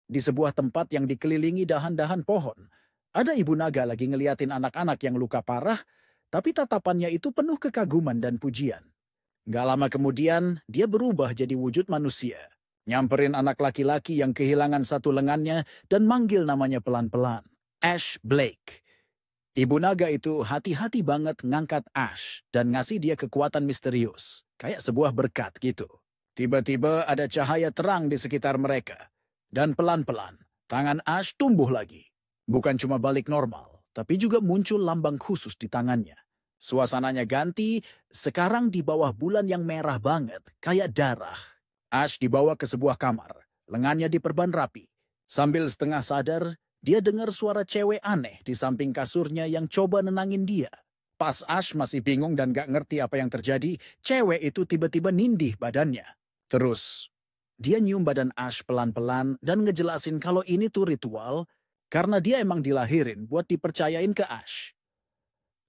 Di sebuah tempat yang dikelilingi dahan-dahan pohon, ada ibu naga lagi ngeliatin anak-anak yang luka parah, tapi tatapannya itu penuh kekaguman dan pujian. Gak lama kemudian, dia berubah jadi wujud manusia. Nyamperin anak laki-laki yang kehilangan satu lengannya dan manggil namanya pelan-pelan. Ash Blake. Ibu naga itu hati-hati banget ngangkat Ash dan ngasih dia kekuatan misterius. Kayak sebuah berkat gitu. Tiba-tiba ada cahaya terang di sekitar mereka. Dan pelan-pelan, tangan Ash tumbuh lagi. Bukan cuma balik normal, tapi juga muncul lambang khusus di tangannya. Suasananya ganti, sekarang di bawah bulan yang merah banget, kayak darah. Ash dibawa ke sebuah kamar, lengannya diperban rapi. Sambil setengah sadar, dia dengar suara cewek aneh di samping kasurnya yang coba nenangin dia. Pas Ash masih bingung dan gak ngerti apa yang terjadi, cewek itu tiba-tiba nindih badannya. Terus, dia nyium badan Ash pelan-pelan dan ngejelasin kalau ini tuh ritual karena dia emang dilahirin buat dipercayain ke Ash.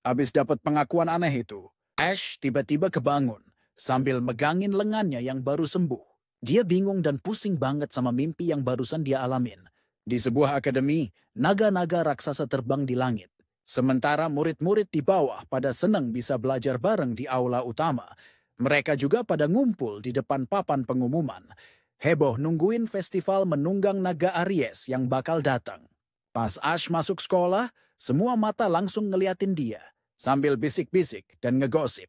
Abis dapat pengakuan aneh itu, Ash tiba-tiba kebangun sambil megangin lengannya yang baru sembuh. Dia bingung dan pusing banget sama mimpi yang barusan dia alamin. Di sebuah akademi, naga-naga raksasa terbang di langit. Sementara murid-murid di bawah pada senang bisa belajar bareng di aula utama. Mereka juga pada ngumpul di depan papan pengumuman. Heboh nungguin festival menunggang naga Aries yang bakal datang. Pas Ash masuk sekolah, semua mata langsung ngeliatin dia. Sambil bisik-bisik dan ngegosip.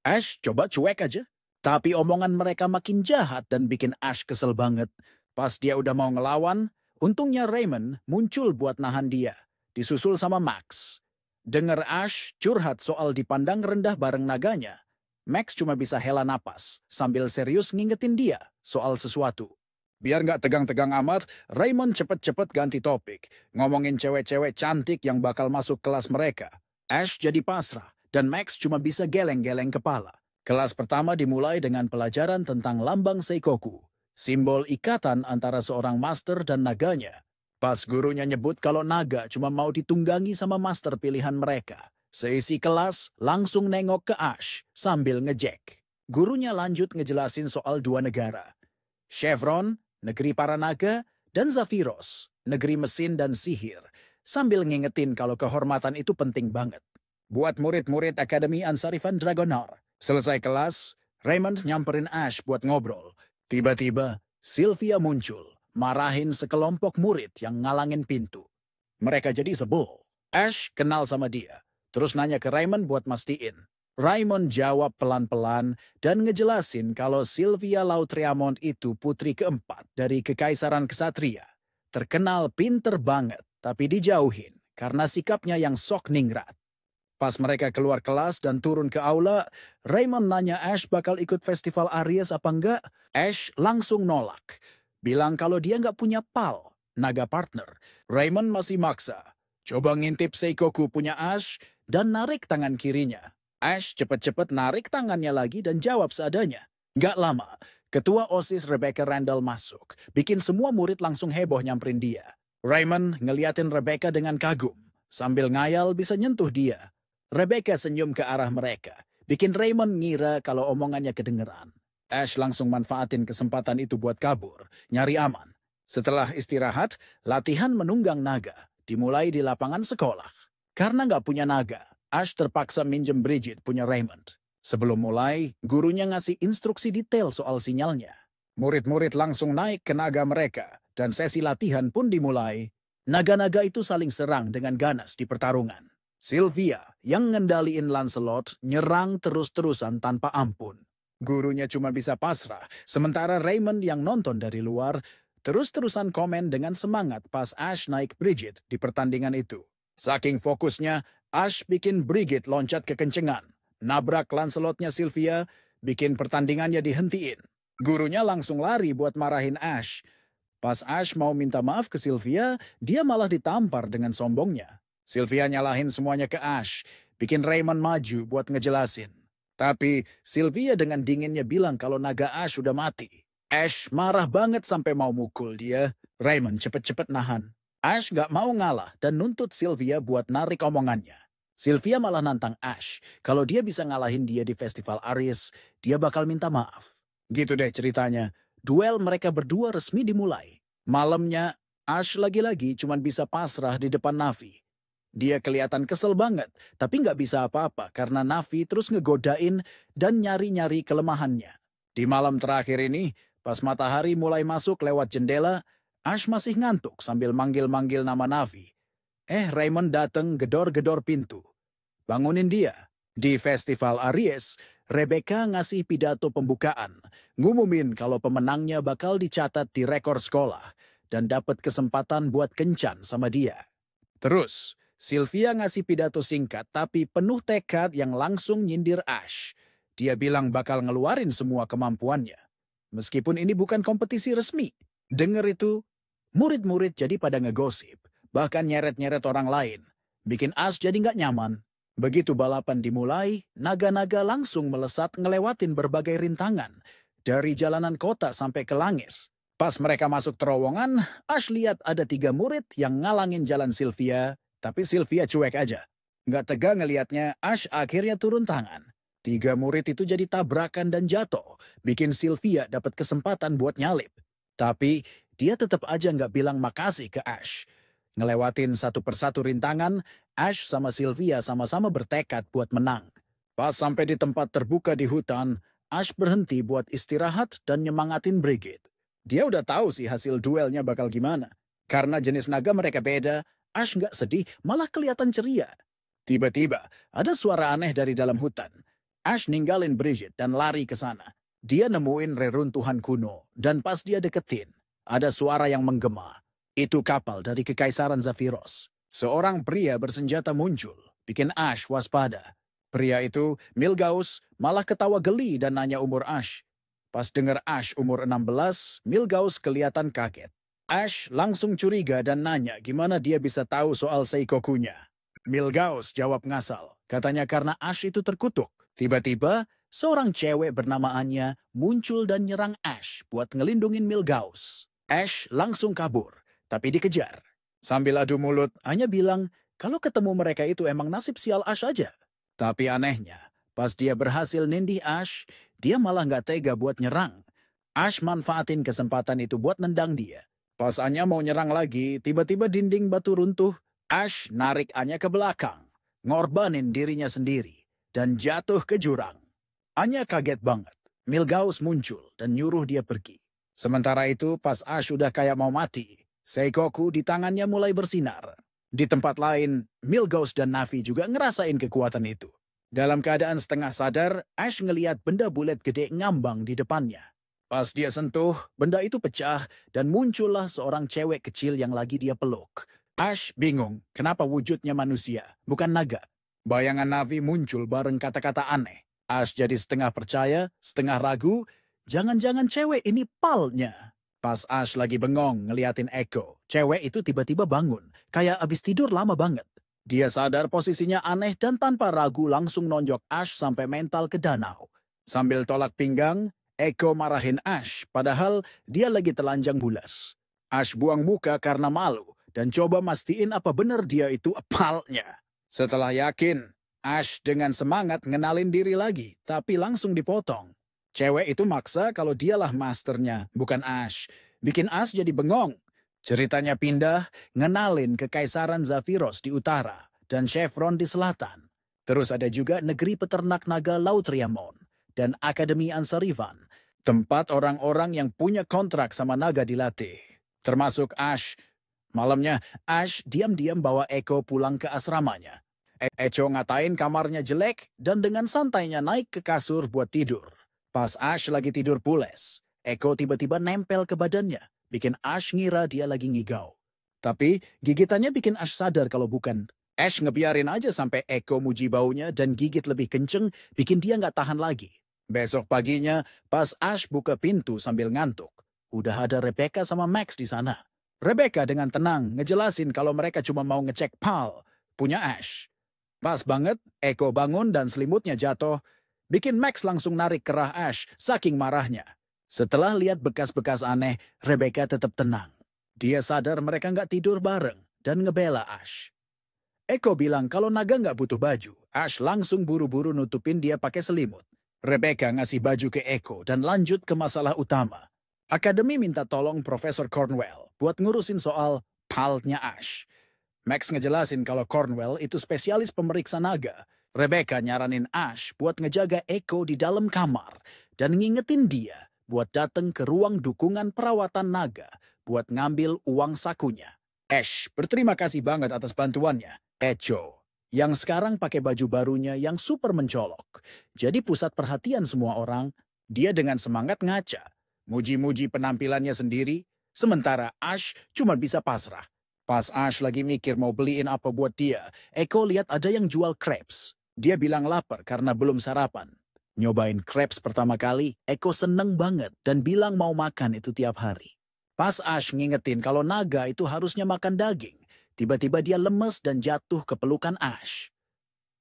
Ash coba cuek aja. Tapi omongan mereka makin jahat dan bikin Ash kesel banget. Pas dia udah mau ngelawan, untungnya Raymond muncul buat nahan dia. Disusul sama Max. Dengar Ash curhat soal dipandang rendah bareng naganya, Max cuma bisa hela napas sambil serius ngingetin dia soal sesuatu. Biar nggak tegang-tegang amat, Raymond cepet-cepet ganti topik, ngomongin cewek-cewek cantik yang bakal masuk kelas mereka. Ash jadi pasrah, dan Max cuma bisa geleng-geleng kepala. Kelas pertama dimulai dengan pelajaran tentang lambang Seikoku, simbol ikatan antara seorang master dan naganya. Pas gurunya nyebut kalau naga cuma mau ditunggangi sama master pilihan mereka, seisi kelas langsung nengok ke Ash sambil ngejek. Gurunya lanjut ngejelasin soal dua negara. Chevron, negeri para naga, dan Zaphiros, negeri mesin dan sihir, sambil ngingetin kalau kehormatan itu penting banget. Buat murid-murid Akademi Ansarifan Dragonar, selesai kelas, Raymond nyamperin Ash buat ngobrol. Tiba-tiba, Sylvia muncul, marahin sekelompok murid yang ngalangin pintu. Mereka jadi sebel. Ash kenal sama dia, terus nanya ke Raymond buat mastiin. Raymond jawab pelan-pelan dan ngejelasin kalau Sylvia Lautremont itu putri keempat dari Kekaisaran Ksatria. Terkenal pinter banget, tapi dijauhin karena sikapnya yang sok ningrat. Pas mereka keluar kelas dan turun ke aula, Raymond nanya Ash bakal ikut festival Aries apa enggak. Ash langsung nolak. Bilang kalau dia nggak punya pal, naga partner. Raymond masih maksa. Coba ngintip Seikoku punya Ash dan narik tangan kirinya. Ash cepet-cepet narik tangannya lagi dan jawab seadanya. Nggak lama, ketua OSIS Rebecca Randall masuk. Bikin semua murid langsung heboh nyamperin dia. Raymond ngeliatin Rebecca dengan kagum. Sambil ngayal bisa nyentuh dia. Rebecca senyum ke arah mereka. Bikin Raymond ngira kalau omongannya kedengeran. Ash langsung manfaatin kesempatan itu buat kabur, nyari aman. Setelah istirahat, latihan menunggang naga dimulai di lapangan sekolah. Karena nggak punya naga, Ash terpaksa minjem Bridget punya Raymond. Sebelum mulai, gurunya ngasih instruksi detail soal sinyalnya. Murid-murid langsung naik ke naga mereka, dan sesi latihan pun dimulai. Naga-naga itu saling serang dengan ganas di pertarungan. Sylvia yang ngendaliin Lancelot nyerang terus-terusan tanpa ampun. Gurunya cuma bisa pasrah, sementara Raymond yang nonton dari luar terus-terusan komen dengan semangat pas Ash naik Bridget di pertandingan itu. Saking fokusnya, Ash bikin Bridget loncat kekencengan, nabrak Lancelotnya Sylvia, bikin pertandingannya dihentiin. Gurunya langsung lari buat marahin Ash. Pas Ash mau minta maaf ke Sylvia, dia malah ditampar dengan sombongnya. Sylvia nyalahin semuanya ke Ash, bikin Raymond maju buat ngejelasin. Tapi Sylvia dengan dinginnya bilang kalau naga Ash udah mati. Ash marah banget sampai mau mukul dia. Raymond cepet-cepet nahan. Ash gak mau ngalah dan nuntut Sylvia buat narik omongannya. Sylvia malah nantang Ash. Kalau dia bisa ngalahin dia di festival Aries, dia bakal minta maaf. Gitu deh ceritanya. Duel mereka berdua resmi dimulai. Malamnya, Ash lagi-lagi cuma bisa pasrah di depan Navi. Dia kelihatan kesel banget, tapi nggak bisa apa-apa karena Navi terus ngegodain dan nyari-nyari kelemahannya. Di malam terakhir ini, pas matahari mulai masuk lewat jendela, Ash masih ngantuk sambil manggil-manggil nama Navi. Raymond dateng gedor-gedor pintu. Bangunin dia. Di Festival Aries, Rebecca ngasih pidato pembukaan, ngumumin kalau pemenangnya bakal dicatat di rekor sekolah dan dapat kesempatan buat kencan sama dia. Terus, Sylvia ngasih pidato singkat tapi penuh tekad yang langsung nyindir Ash. Dia bilang bakal ngeluarin semua kemampuannya. Meskipun ini bukan kompetisi resmi. Dengar itu, murid-murid jadi pada ngegosip, bahkan nyeret-nyeret orang lain. Bikin Ash jadi nggak nyaman. Begitu balapan dimulai, naga-naga langsung melesat ngelewatin berbagai rintangan. Dari jalanan kota sampai ke langit. Pas mereka masuk terowongan, Ash lihat ada 3 murid yang ngalangin jalan Sylvia, tapi Sylvia cuek aja. Nggak tega ngelihatnya, Ash akhirnya turun tangan. 3 murid itu jadi tabrakan dan jatuh, bikin Sylvia dapat kesempatan buat nyalip. Tapi dia tetap aja nggak bilang makasih ke Ash. Ngelewatin satu persatu rintangan, Ash sama Sylvia sama-sama bertekad buat menang. Pas sampai di tempat terbuka di hutan, Ash berhenti buat istirahat dan nyemangatin Brigid. Dia udah tahu sih hasil duelnya bakal gimana. Karena jenis naga mereka beda, Ash nggak sedih, malah kelihatan ceria. Tiba-tiba, ada suara aneh dari dalam hutan. Ash ninggalin Brigid dan lari ke sana. Dia nemuin reruntuhan kuno, dan pas dia deketin, ada suara yang menggema. Itu kapal dari Kekaisaran Zaphiros. Seorang pria bersenjata muncul, bikin Ash waspada. Pria itu, Milgaus, malah ketawa geli dan nanya umur Ash. Pas dengar Ash umur 16, Milgaus kelihatan kaget. Ash langsung curiga dan nanya gimana dia bisa tahu soal Seikokunya. Milgaus jawab ngasal, katanya karena Ash itu terkutuk. Tiba-tiba, seorang cewek bernama Anya muncul dan nyerang Ash buat ngelindungin Milgaus. Ash langsung kabur. Tapi dikejar. Sambil adu mulut, Anya bilang kalau ketemu mereka itu emang nasib sial Ash aja. Tapi anehnya, pas dia berhasil nindih Ash, dia malah nggak tega buat nyerang. Ash manfaatin kesempatan itu buat nendang dia. Pas Anya mau nyerang lagi, tiba-tiba dinding batu runtuh. Ash narik Anya ke belakang, ngorbanin dirinya sendiri, dan jatuh ke jurang. Anya kaget banget. Milgaus muncul dan nyuruh dia pergi. Sementara itu, pas Ash udah kayak mau mati, Seikoku di tangannya mulai bersinar. Di tempat lain, Milgaus dan Navi juga ngerasain kekuatan itu. Dalam keadaan setengah sadar, Ash ngeliat benda bulat gede ngambang di depannya. Pas dia sentuh, benda itu pecah dan muncullah seorang cewek kecil yang lagi dia peluk. Ash bingung kenapa wujudnya manusia, bukan naga. Bayangan Navi muncul bareng kata-kata aneh. Ash jadi setengah percaya, setengah ragu, jangan-jangan cewek ini palnya. Pas Ash lagi bengong ngeliatin Echo, cewek itu tiba-tiba bangun, kayak abis tidur lama banget. Dia sadar posisinya aneh dan tanpa ragu langsung nonjok Ash sampai mental ke danau. Sambil tolak pinggang, Echo marahin Ash, padahal dia lagi telanjang bulas. Ash buang muka karena malu dan coba mastiin apa benar dia itu palnya. Setelah yakin, Ash dengan semangat ngenalin diri lagi, tapi langsung dipotong. Cewek itu maksa kalau dialah masternya, bukan Ash. Bikin Ash jadi bengong. Ceritanya pindah, ngenalin Kekaisaran Zaphiros di utara dan Chevron di selatan. Terus ada juga negeri peternak naga Laut Riamon dan Akademi Ansarivan, tempat orang-orang yang punya kontrak sama naga dilatih. Termasuk Ash. Malamnya, Ash diam-diam bawa Echo pulang ke asramanya. Echo ngatain kamarnya jelek dan dengan santainya naik ke kasur buat tidur. Pas Ash lagi tidur pules, Echo tiba-tiba nempel ke badannya, bikin Ash ngira dia lagi ngigau. Tapi gigitannya bikin Ash sadar kalau bukan. Ash ngebiarin aja sampai Echo muji baunya dan gigit lebih kenceng, bikin dia nggak tahan lagi. Besok paginya, pas Ash buka pintu sambil ngantuk, udah ada Rebecca sama Max di sana. Rebecca dengan tenang ngejelasin kalau mereka cuma mau ngecek PAL punya Ash. Pas banget, Echo bangun dan selimutnya jatuh, bikin Max langsung narik kerah Ash, saking marahnya. Setelah lihat bekas-bekas aneh, Rebecca tetap tenang. Dia sadar mereka nggak tidur bareng dan ngebela Ash. Echo bilang kalau naga nggak butuh baju. Ash langsung buru-buru nutupin dia pakai selimut. Rebecca ngasih baju ke Echo dan lanjut ke masalah utama. Akademi minta tolong Profesor Cornwell buat ngurusin soal palnya Ash. Max ngejelasin kalau Cornwell itu spesialis pemeriksa naga. Rebecca nyaranin Ash buat ngejaga Echo di dalam kamar dan ngingetin dia buat datang ke ruang dukungan perawatan naga buat ngambil uang sakunya. Ash berterima kasih banget atas bantuannya. Echo, yang sekarang pakai baju barunya yang super mencolok, jadi pusat perhatian semua orang, dia dengan semangat ngaca, muji-muji penampilannya sendiri, sementara Ash cuma bisa pasrah. Pas Ash lagi mikir mau beliin apa buat dia, Echo lihat ada yang jual crepes. Dia bilang lapar karena belum sarapan. Nyobain crepes pertama kali, Echo seneng banget dan bilang mau makan itu tiap hari. Pas Ash ngingetin kalau naga itu harusnya makan daging, tiba-tiba dia lemes dan jatuh ke pelukan Ash.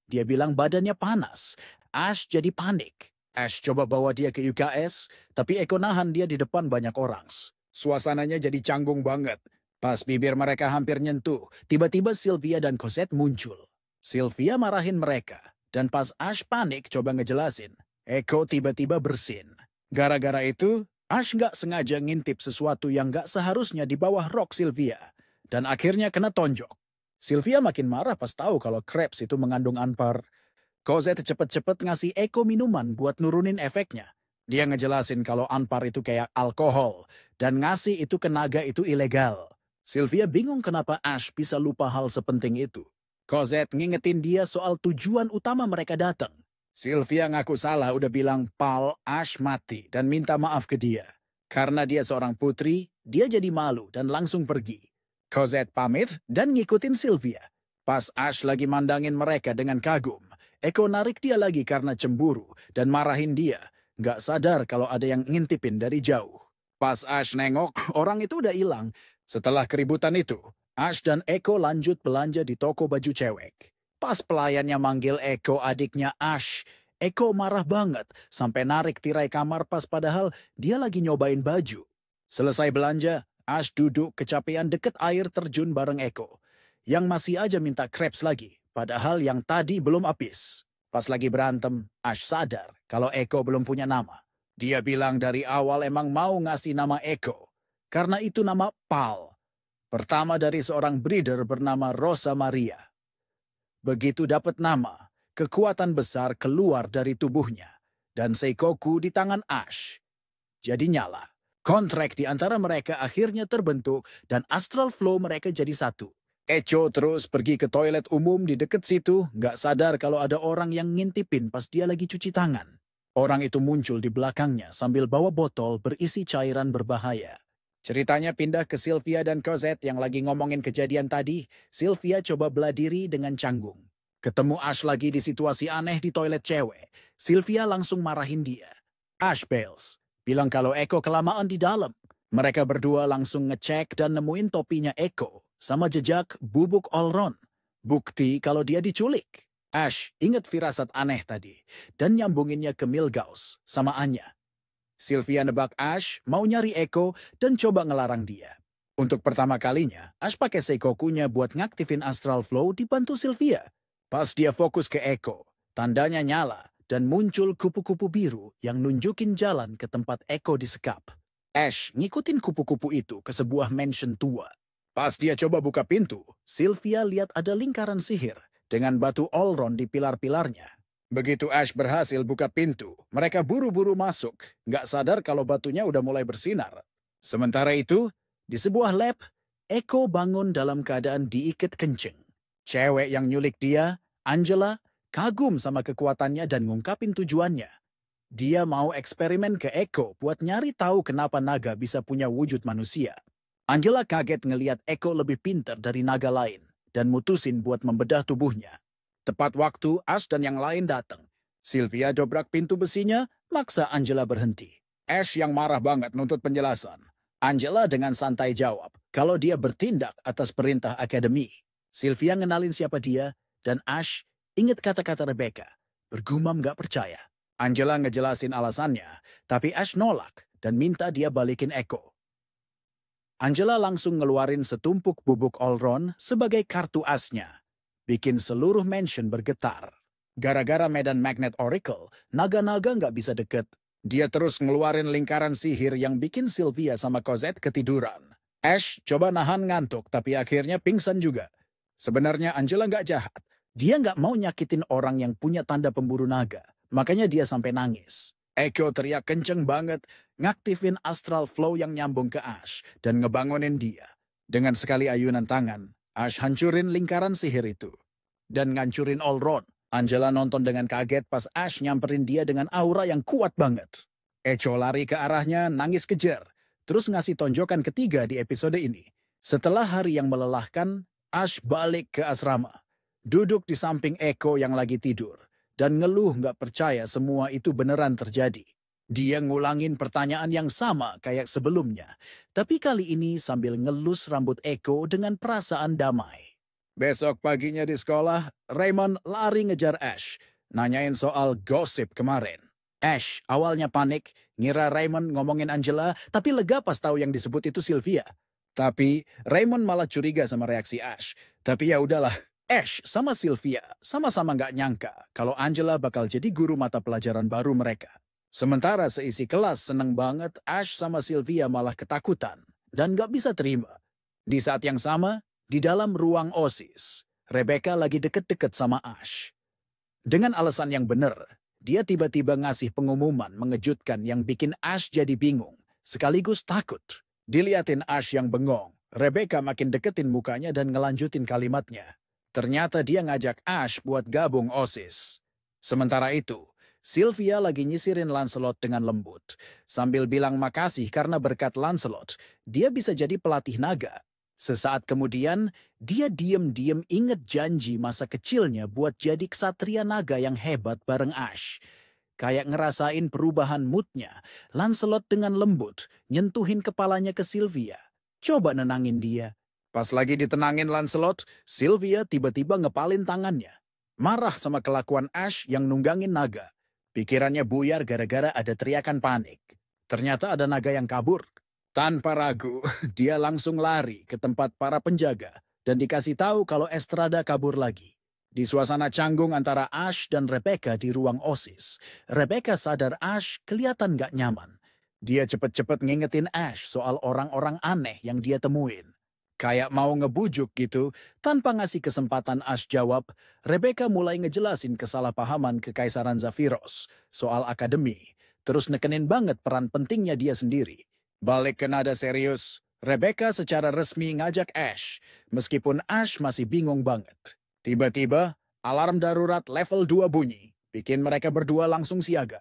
Dia bilang badannya panas. Ash jadi panik. Ash coba bawa dia ke UKS, tapi Echo nahan dia di depan banyak orang. Suasananya jadi canggung banget. Pas bibir mereka hampir nyentuh, tiba-tiba Sylvia dan Cosette muncul. Sylvia marahin mereka, dan pas Ash panik coba ngejelasin, Echo tiba-tiba bersin. Gara-gara itu, Ash nggak sengaja ngintip sesuatu yang nggak seharusnya di bawah rok Sylvia, dan akhirnya kena tonjok. Sylvia makin marah pas tahu kalau crepes itu mengandung anpar. Cosette cepet-cepet ngasih Echo minuman buat nurunin efeknya. Dia ngejelasin kalau anpar itu kayak alkohol, dan ngasih itu ke naga itu ilegal. Sylvia bingung kenapa Ash bisa lupa hal sepenting itu. Cosette ngingetin dia soal tujuan utama mereka datang. Sylvia ngaku salah udah bilang pal Ash mati dan minta maaf ke dia. Karena dia seorang putri, dia jadi malu dan langsung pergi. Cosette pamit dan ngikutin Sylvia. Pas Ash lagi mandangin mereka dengan kagum, Echo narik dia lagi karena cemburu dan marahin dia. Nggak sadar kalau ada yang ngintipin dari jauh. Pas Ash nengok, orang itu udah hilang. Setelah keributan itu, Ash dan Echo lanjut belanja di toko baju cewek. Pas pelayannya manggil Echo adiknya Ash, Echo marah banget sampai narik tirai kamar pas padahal dia lagi nyobain baju. Selesai belanja, Ash duduk kecapean deket air terjun bareng Echo. Yang masih aja minta crepes lagi, padahal yang tadi belum habis. Pas lagi berantem, Ash sadar kalau Echo belum punya nama. Dia bilang dari awal emang mau ngasih nama Echo, karena itu nama Pal. Pertama dari seorang breeder bernama Rosa Maria. Begitu dapat nama, kekuatan besar keluar dari tubuhnya, dan Seikoku di tangan Ash. Jadi nyala. Kontrak di antara mereka akhirnya terbentuk dan astral flow mereka jadi satu. Echo terus pergi ke toilet umum di dekat situ, nggak sadar kalau ada orang yang ngintipin pas dia lagi cuci tangan. Orang itu muncul di belakangnya sambil bawa botol berisi cairan berbahaya. Ceritanya pindah ke Sylvia dan Cosette yang lagi ngomongin kejadian tadi. Sylvia coba bela diri dengan canggung. Ketemu Ash lagi di situasi aneh di toilet cewek. Sylvia langsung marahin dia. Ash bails, bilang kalau Echo kelamaan di dalam. Mereka berdua langsung ngecek dan nemuin topinya Echo sama jejak bubuk Olron. Bukti kalau dia diculik. Ash ingat firasat aneh tadi dan nyambunginnya ke Milgauss sama Anya. Sylvia nebak Ash mau nyari Echo dan coba ngelarang dia. Untuk pertama kalinya, Ash pakai Seikokunya buat ngaktifin Astral Flow dibantu Sylvia. Pas dia fokus ke Echo, tandanya nyala dan muncul kupu-kupu biru yang nunjukin jalan ke tempat Echo disekap. Ash ngikutin kupu-kupu itu ke sebuah mansion tua. Pas dia coba buka pintu, Sylvia lihat ada lingkaran sihir dengan batu Olron di pilar-pilarnya. Begitu Ash berhasil buka pintu, mereka buru-buru masuk, nggak sadar kalau batunya udah mulai bersinar. Sementara itu, di sebuah lab, Echo bangun dalam keadaan diikat kenceng. Cewek yang nyulik dia, Angela, kagum sama kekuatannya dan ngungkapin tujuannya. Dia mau eksperimen ke Echo buat nyari tahu kenapa naga bisa punya wujud manusia. Angela kaget ngelihat Echo lebih pintar dari naga lain dan mutusin buat membedah tubuhnya. Tepat waktu, Ash dan yang lain datang. Sylvia dobrak pintu besinya, maksa Angela berhenti. Ash yang marah banget nuntut penjelasan. Angela dengan santai jawab kalau dia bertindak atas perintah akademi. Sylvia ngenalin siapa dia, dan Ash ingat kata-kata Rebecca. Bergumam gak percaya. Angela ngejelasin alasannya, tapi Ash nolak dan minta dia balikin Echo. Angela langsung ngeluarin setumpuk bubuk Olron sebagai kartu asnya. Bikin seluruh mansion bergetar. Gara-gara medan magnet Oracle, naga-naga nggak bisa deket. Dia terus ngeluarin lingkaran sihir yang bikin Sylvia sama Cosette ketiduran. Ash coba nahan ngantuk, tapi akhirnya pingsan juga. Sebenarnya Angela nggak jahat. Dia nggak mau nyakitin orang yang punya tanda pemburu naga. Makanya dia sampai nangis. Echo teriak kenceng banget, ngaktifin astral flow yang nyambung ke Ash dan ngebangunin dia. Dengan sekali ayunan tangan, Ash hancurin lingkaran sihir itu. Dan ngancurin Allron. Angela nonton dengan kaget pas Ash nyamperin dia dengan aura yang kuat banget. Echo lari ke arahnya, nangis kejar. Terus ngasih tonjokan ketiga di episode ini. Setelah hari yang melelahkan, Ash balik ke asrama. Duduk di samping Echo yang lagi tidur. Dan ngeluh nggak percaya semua itu beneran terjadi. Dia ngulangin pertanyaan yang sama kayak sebelumnya. Tapi kali ini sambil ngelus rambut Echo dengan perasaan damai. Besok paginya di sekolah, Raymond lari ngejar Ash, nanyain soal gosip kemarin. Ash awalnya panik, ngira Raymond ngomongin Angela, tapi lega pas tahu yang disebut itu Sylvia. Tapi Raymond malah curiga sama reaksi Ash. Tapi ya udahlah, Ash sama Sylvia sama-sama nggak nyangka kalau Angela bakal jadi guru mata pelajaran baru mereka. Sementara seisi kelas seneng banget, Ash sama Sylvia malah ketakutan dan nggak bisa terima. Di saat yang sama, di dalam ruang OSIS, Rebecca lagi deket-deket sama Ash. Dengan alasan yang benar, dia tiba-tiba ngasih pengumuman mengejutkan yang bikin Ash jadi bingung, sekaligus takut. Diliatin Ash yang bengong, Rebecca makin deketin mukanya dan ngelanjutin kalimatnya. Ternyata dia ngajak Ash buat gabung OSIS. Sementara itu, Sylvia lagi nyisirin Lancelot dengan lembut, sambil bilang makasih karena berkat Lancelot, dia bisa jadi pelatih naga. Sesaat kemudian, dia diem-diem inget janji masa kecilnya buat jadi ksatria naga yang hebat bareng Ash. Kayak ngerasain perubahan moodnya, Lancelot dengan lembut nyentuhin kepalanya ke Sylvia. Coba nenangin dia. Pas lagi ditenangin Lancelot, Sylvia tiba-tiba ngepalin tangannya. Marah sama kelakuan Ash yang nunggangin naga. Pikirannya buyar gara-gara ada teriakan panik. Ternyata ada naga yang kabur. Tanpa ragu, dia langsung lari ke tempat para penjaga dan dikasih tahu kalau Estrada kabur lagi. Di suasana canggung antara Ash dan Rebecca di ruang OSIS, Rebecca sadar Ash kelihatan gak nyaman. Dia cepet-cepet ngingetin Ash soal orang-orang aneh yang dia temuin. Kayak mau ngebujuk gitu, tanpa ngasih kesempatan Ash jawab, Rebecca mulai ngejelasin kesalahpahaman Kekaisaran Zaphiros soal akademi, terus nekenin banget peran pentingnya dia sendiri. Balik ke nada serius, Rebecca secara resmi ngajak Ash, meskipun Ash masih bingung banget. Tiba-tiba, alarm darurat level 2 bunyi, bikin mereka berdua langsung siaga.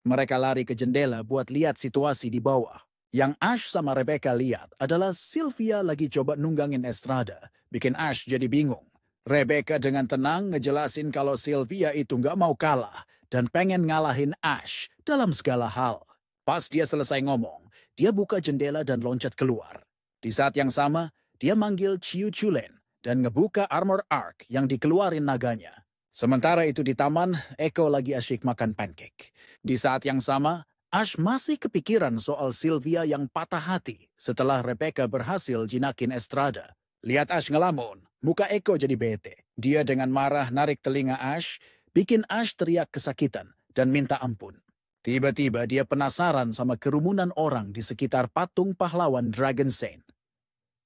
Mereka lari ke jendela buat lihat situasi di bawah. Yang Ash sama Rebecca lihat adalah Sylvia lagi coba nunggangin Estrada, bikin Ash jadi bingung. Rebecca dengan tenang ngejelasin kalau Sylvia itu nggak mau kalah dan pengen ngalahin Ash dalam segala hal. Pas dia selesai ngomong, dia buka jendela dan loncat keluar. Di saat yang sama, dia manggil Chiu Chulen dan ngebuka armor arc yang dikeluarin naganya. Sementara itu di taman, Echo lagi asyik makan pancake. Di saat yang sama, Ash masih kepikiran soal Sylvia yang patah hati setelah Rebecca berhasil jinakin Estrada. Lihat Ash ngelamun, muka Echo jadi bete. Dia dengan marah narik telinga Ash, bikin Ash teriak kesakitan dan minta ampun. Tiba-tiba dia penasaran sama kerumunan orang di sekitar patung pahlawan Dragon Saint.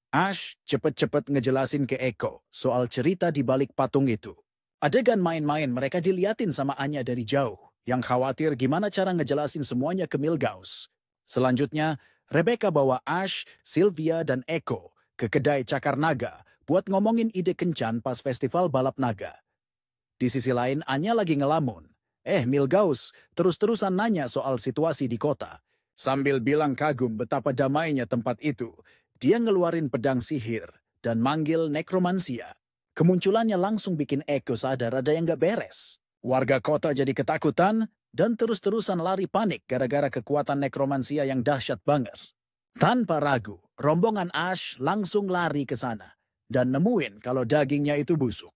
Ash cepet-cepet ngejelasin ke Echo soal cerita di balik patung itu. Adegan main-main mereka diliatin sama Anya dari jauh, yang khawatir gimana cara ngejelasin semuanya ke Milgauss. Selanjutnya, Rebecca bawa Ash, Sylvia, dan Echo ke kedai cakar naga buat ngomongin ide kencan pas festival balap naga. Di sisi lain, Anya lagi ngelamun. Milgauss terus-terusan nanya soal situasi di kota. Sambil bilang kagum betapa damainya tempat itu, dia ngeluarin pedang sihir dan manggil nekromansia. Kemunculannya langsung bikin Echo sadar ada yang gak beres. Warga kota jadi ketakutan dan terus-terusan lari panik gara-gara kekuatan nekromansia yang dahsyat banget. Tanpa ragu, rombongan Ash langsung lari ke sana dan nemuin kalau dagingnya itu busuk.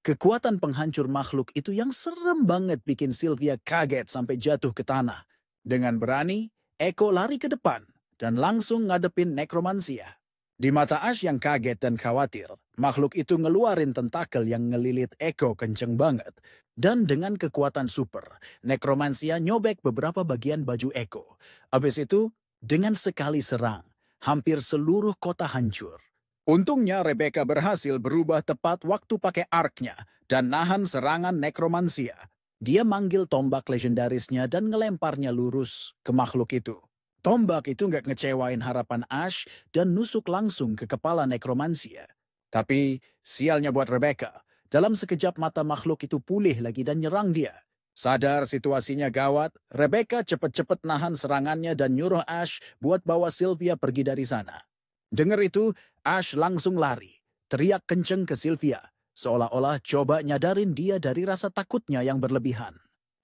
Kekuatan penghancur makhluk itu yang serem banget bikin Sylvia kaget sampai jatuh ke tanah. Dengan berani, Echo lari ke depan dan langsung ngadepin nekromansia. Di mata Ash yang kaget dan khawatir, makhluk itu ngeluarin tentakel yang ngelilit Echo kenceng banget. Dan dengan kekuatan super, nekromansia nyobek beberapa bagian baju Echo. Habis itu, dengan sekali serang, hampir seluruh kota hancur. Untungnya Rebecca berhasil berubah tepat waktu pakai arknya dan nahan serangan nekromansia. Dia manggil tombak legendarisnya dan ngelemparnya lurus ke makhluk itu. Tombak itu nggak ngecewain harapan Ash dan nusuk langsung ke kepala nekromansia. Tapi sialnya buat Rebecca, dalam sekejap mata makhluk itu pulih lagi dan nyerang dia. Sadar situasinya gawat, Rebecca cepet-cepet nahan serangannya dan nyuruh Ash buat bawa Sylvia pergi dari sana. Dengar itu, Ash langsung lari, teriak kenceng ke Sylvia, seolah-olah coba nyadarin dia dari rasa takutnya yang berlebihan.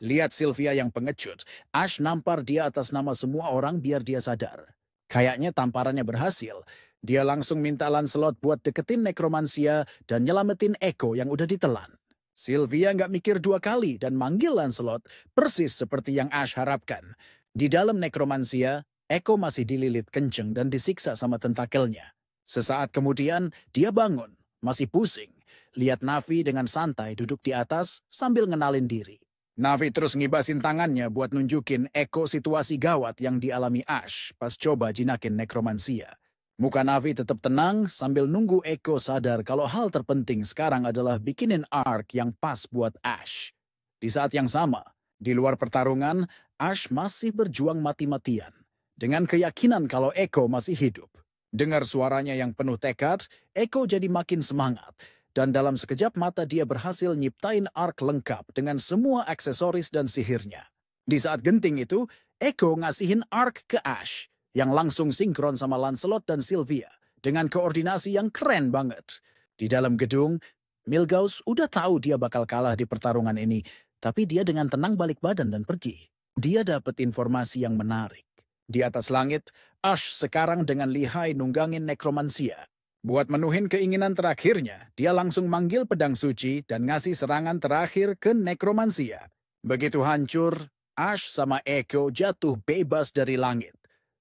Lihat Sylvia yang pengecut, Ash nampar dia atas nama semua orang biar dia sadar. Kayaknya tamparannya berhasil. Dia langsung minta Lancelot buat deketin nekromansia dan nyelamatin Echo yang udah ditelan. Sylvia nggak mikir dua kali dan manggil Lancelot persis seperti yang Ash harapkan. Di dalam nekromansia, Echo masih dililit kenceng dan disiksa sama tentakelnya. Sesaat kemudian, dia bangun, masih pusing. Lihat Navi dengan santai duduk di atas sambil ngenalin diri. Navi terus ngibasin tangannya buat nunjukin Echo situasi gawat yang dialami Ash pas coba jinakin nekromansia. Muka Navi tetap tenang sambil nunggu Echo sadar kalau hal terpenting sekarang adalah bikinin arc yang pas buat Ash. Di saat yang sama, di luar pertarungan, Ash masih berjuang mati-matian. Dengan keyakinan kalau Echo masih hidup. Dengar suaranya yang penuh tekad, Echo jadi makin semangat. Dan dalam sekejap mata dia berhasil nyiptain arc lengkap dengan semua aksesoris dan sihirnya. Di saat genting itu, Echo ngasihin arc ke Ash, yang langsung sinkron sama Lancelot dan Sylvia, dengan koordinasi yang keren banget. Di dalam gedung, Milgaus udah tahu dia bakal kalah di pertarungan ini, tapi dia dengan tenang balik badan dan pergi. Dia dapat informasi yang menarik. Di atas langit, Ash sekarang dengan lihai nunggangin nekromansia. Buat menuhin keinginan terakhirnya, dia langsung manggil pedang suci dan ngasih serangan terakhir ke nekromansia. Begitu hancur, Ash sama Echo jatuh bebas dari langit.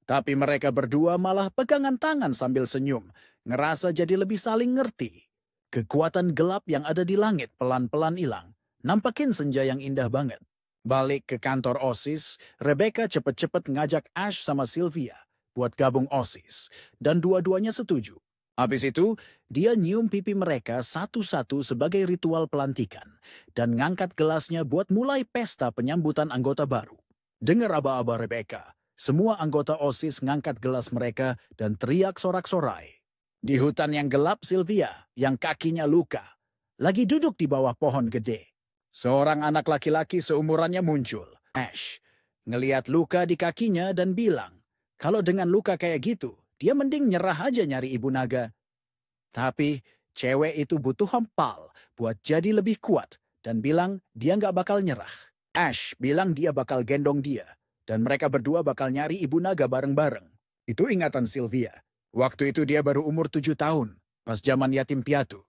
Tapi mereka berdua malah pegangan tangan sambil senyum, ngerasa jadi lebih saling ngerti. Kekuatan gelap yang ada di langit pelan-pelan hilang, nampakin senja yang indah banget. Balik ke kantor OSIS, Rebecca cepet-cepet ngajak Ash sama Sylvia buat gabung OSIS, dan dua-duanya setuju. Habis itu, dia nyium pipi mereka satu-satu sebagai ritual pelantikan, dan ngangkat gelasnya buat mulai pesta penyambutan anggota baru. Dengar aba-aba Rebecca. Semua anggota OSIS ngangkat gelas mereka dan teriak sorak-sorai. Di hutan yang gelap, Sylvia, yang kakinya luka, lagi duduk di bawah pohon gede. Seorang anak laki-laki seumurannya muncul, Ash, ngeliat luka di kakinya dan bilang, kalau dengan luka kayak gitu, dia mending nyerah aja nyari ibu naga. Tapi cewek itu butuh hempal buat jadi lebih kuat dan bilang dia nggak bakal nyerah. Ash bilang dia bakal gendong dia. Dan mereka berdua bakal nyari ibu naga bareng-bareng. Itu ingatan Sylvia. Waktu itu dia baru umur 7 tahun, pas zaman yatim piatu.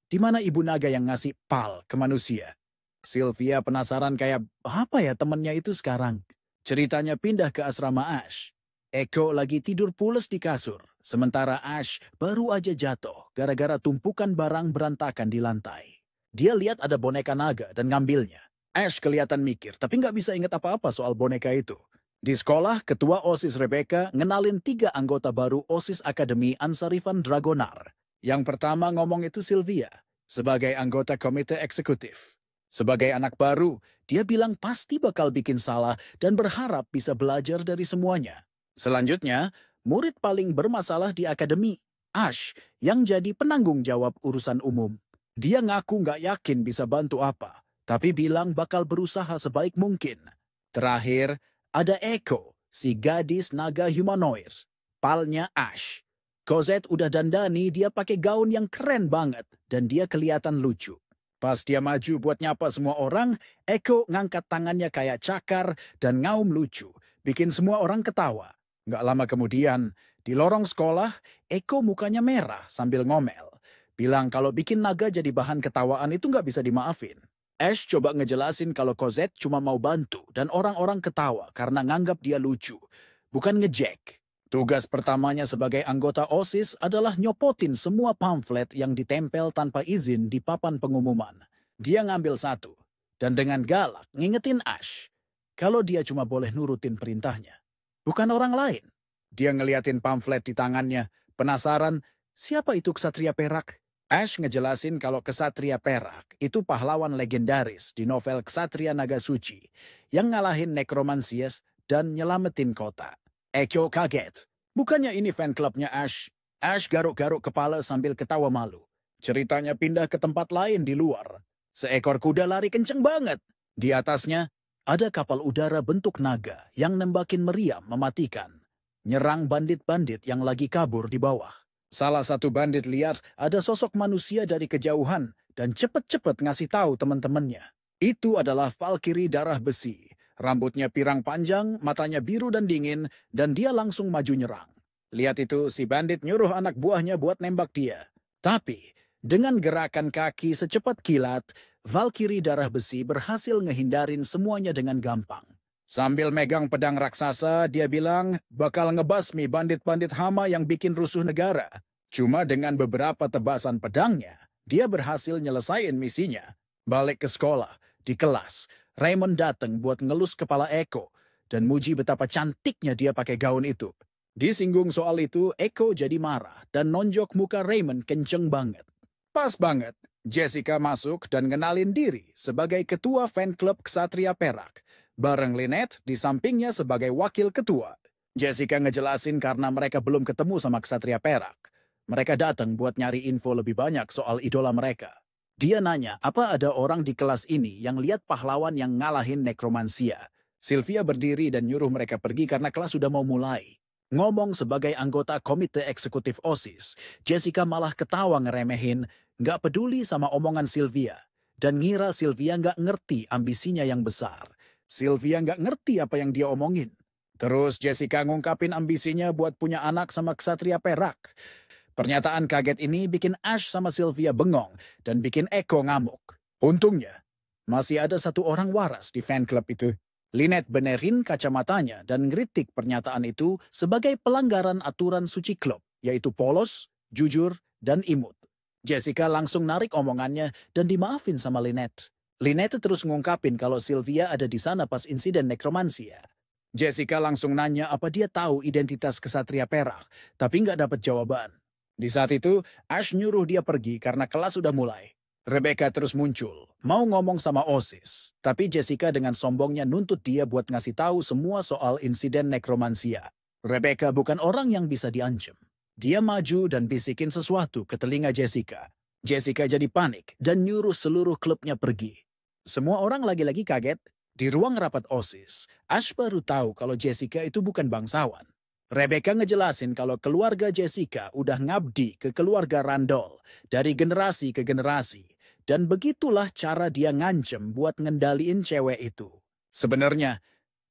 Di mana ibu naga yang ngasih pal ke manusia? Sylvia penasaran kayak apa ya temennya itu sekarang. Ceritanya pindah ke asrama Ash. Echo lagi tidur pules di kasur, sementara Ash baru aja jatuh gara-gara tumpukan barang berantakan di lantai. Dia lihat ada boneka naga dan ngambilnya. Ash kelihatan mikir, tapi nggak bisa ingat apa-apa soal boneka itu. Di sekolah, ketua OSIS Rebecca ngenalin 3 anggota baru OSIS Akademi Ansarifan Dragonar. Yang pertama ngomong itu Sylvia, sebagai anggota komite eksekutif. Sebagai anak baru, dia bilang pasti bakal bikin salah dan berharap bisa belajar dari semuanya. Selanjutnya, murid paling bermasalah di akademi, Ash, yang jadi penanggung jawab urusan umum. Dia ngaku nggak yakin bisa bantu apa. Tapi bilang bakal berusaha sebaik mungkin. Terakhir, ada Echo, si gadis naga humanoid. Palnya Ash. Cosette udah dandani, dia pakai gaun yang keren banget, dan dia kelihatan lucu. Pas dia maju buat nyapa semua orang, Echo ngangkat tangannya kayak cakar dan ngaum lucu, bikin semua orang ketawa. Nggak lama kemudian, di lorong sekolah, Echo mukanya merah sambil ngomel. Bilang kalau bikin naga jadi bahan ketawaan itu nggak bisa dimaafin. Ash coba ngejelasin kalau Cosette cuma mau bantu dan orang-orang ketawa karena nganggap dia lucu, bukan ngejek. Tugas pertamanya sebagai anggota OSIS adalah nyopotin semua pamflet yang ditempel tanpa izin di papan pengumuman. Dia ngambil satu, dan dengan galak ngingetin Ash kalau dia cuma boleh nurutin perintahnya, bukan orang lain. Dia ngeliatin pamflet di tangannya, penasaran siapa itu Ksatria Perak. Ash ngejelasin kalau Ksatria Perak itu pahlawan legendaris di novel Ksatria Naga Suci yang ngalahin Necromancias dan nyelamatin kota. Echo kaget. Bukannya ini fan clubnya Ash. Ash garuk-garuk kepala sambil ketawa malu. Ceritanya pindah ke tempat lain di luar. Seekor kuda lari kenceng banget. Di atasnya ada kapal udara bentuk naga yang nembakin meriam mematikan. Nyerang bandit-bandit yang lagi kabur di bawah. Salah satu bandit lihat ada sosok manusia dari kejauhan dan cepet-cepet ngasih tahu teman-temannya. Itu adalah Valkyrie darah besi. Rambutnya pirang panjang, matanya biru dan dingin, dan dia langsung maju nyerang. Lihat itu, si bandit nyuruh anak buahnya buat nembak dia. Tapi, dengan gerakan kaki secepat kilat, Valkyrie darah besi berhasil ngehindarin semuanya dengan gampang. Sambil megang pedang raksasa, dia bilang bakal ngebasmi bandit-bandit hama yang bikin rusuh negara. Cuma dengan beberapa tebasan pedangnya, dia berhasil nyelesain misinya. Balik ke sekolah, di kelas, Raymond datang buat ngelus kepala Echo dan muji betapa cantiknya dia pakai gaun itu. Disinggung soal itu, Echo jadi marah dan nonjok muka Raymond kenceng banget. Pas banget, Jessica masuk dan ngenalin diri sebagai ketua fan club Ksatria Perak, bareng Lynette di sampingnya sebagai wakil ketua. Jessica ngejelasin karena mereka belum ketemu sama Ksatria Perak. Mereka datang buat nyari info lebih banyak soal idola mereka. Dia nanya, apa ada orang di kelas ini yang lihat pahlawan yang ngalahin Necromancia? Sylvia berdiri dan nyuruh mereka pergi karena kelas sudah mau mulai. Ngomong sebagai anggota komite eksekutif OSIS, Jessica malah ketawa ngeremehin, nggak peduli sama omongan Sylvia, dan ngira Sylvia nggak ngerti ambisinya yang besar. Sylvia nggak ngerti apa yang dia omongin. Terus Jessica ngungkapin ambisinya buat punya anak sama Ksatria Perak. Pernyataan kaget ini bikin Ash sama Sylvia bengong dan bikin Echo ngamuk. Untungnya, masih ada satu orang waras di fan club itu. Lynette benerin kacamatanya dan ngeritik pernyataan itu sebagai pelanggaran aturan suci klub, yaitu polos, jujur, dan imut. Jessica langsung narik omongannya dan dimaafin sama Lynette. Lynette terus ngungkapin kalau Sylvia ada di sana pas insiden nekromansia. Jessica langsung nanya apa dia tahu identitas Ksatria Perak, tapi nggak dapat jawaban. Di saat itu, Ash nyuruh dia pergi karena kelas sudah mulai. Rebecca terus muncul, mau ngomong sama OSIS. Tapi Jessica dengan sombongnya nuntut dia buat ngasih tahu semua soal insiden nekromansia. Rebecca bukan orang yang bisa diancam. Dia maju dan bisikin sesuatu ke telinga Jessica. Jessica jadi panik dan nyuruh seluruh klubnya pergi. Semua orang lagi-lagi kaget. Di ruang rapat OSIS, Ash baru tahu kalau Jessica itu bukan bangsawan. Rebecca ngejelasin kalau keluarga Jessica udah ngabdi ke keluarga Randall dari generasi ke generasi. Dan begitulah cara dia ngancem buat ngendaliin cewek itu. Sebenarnya,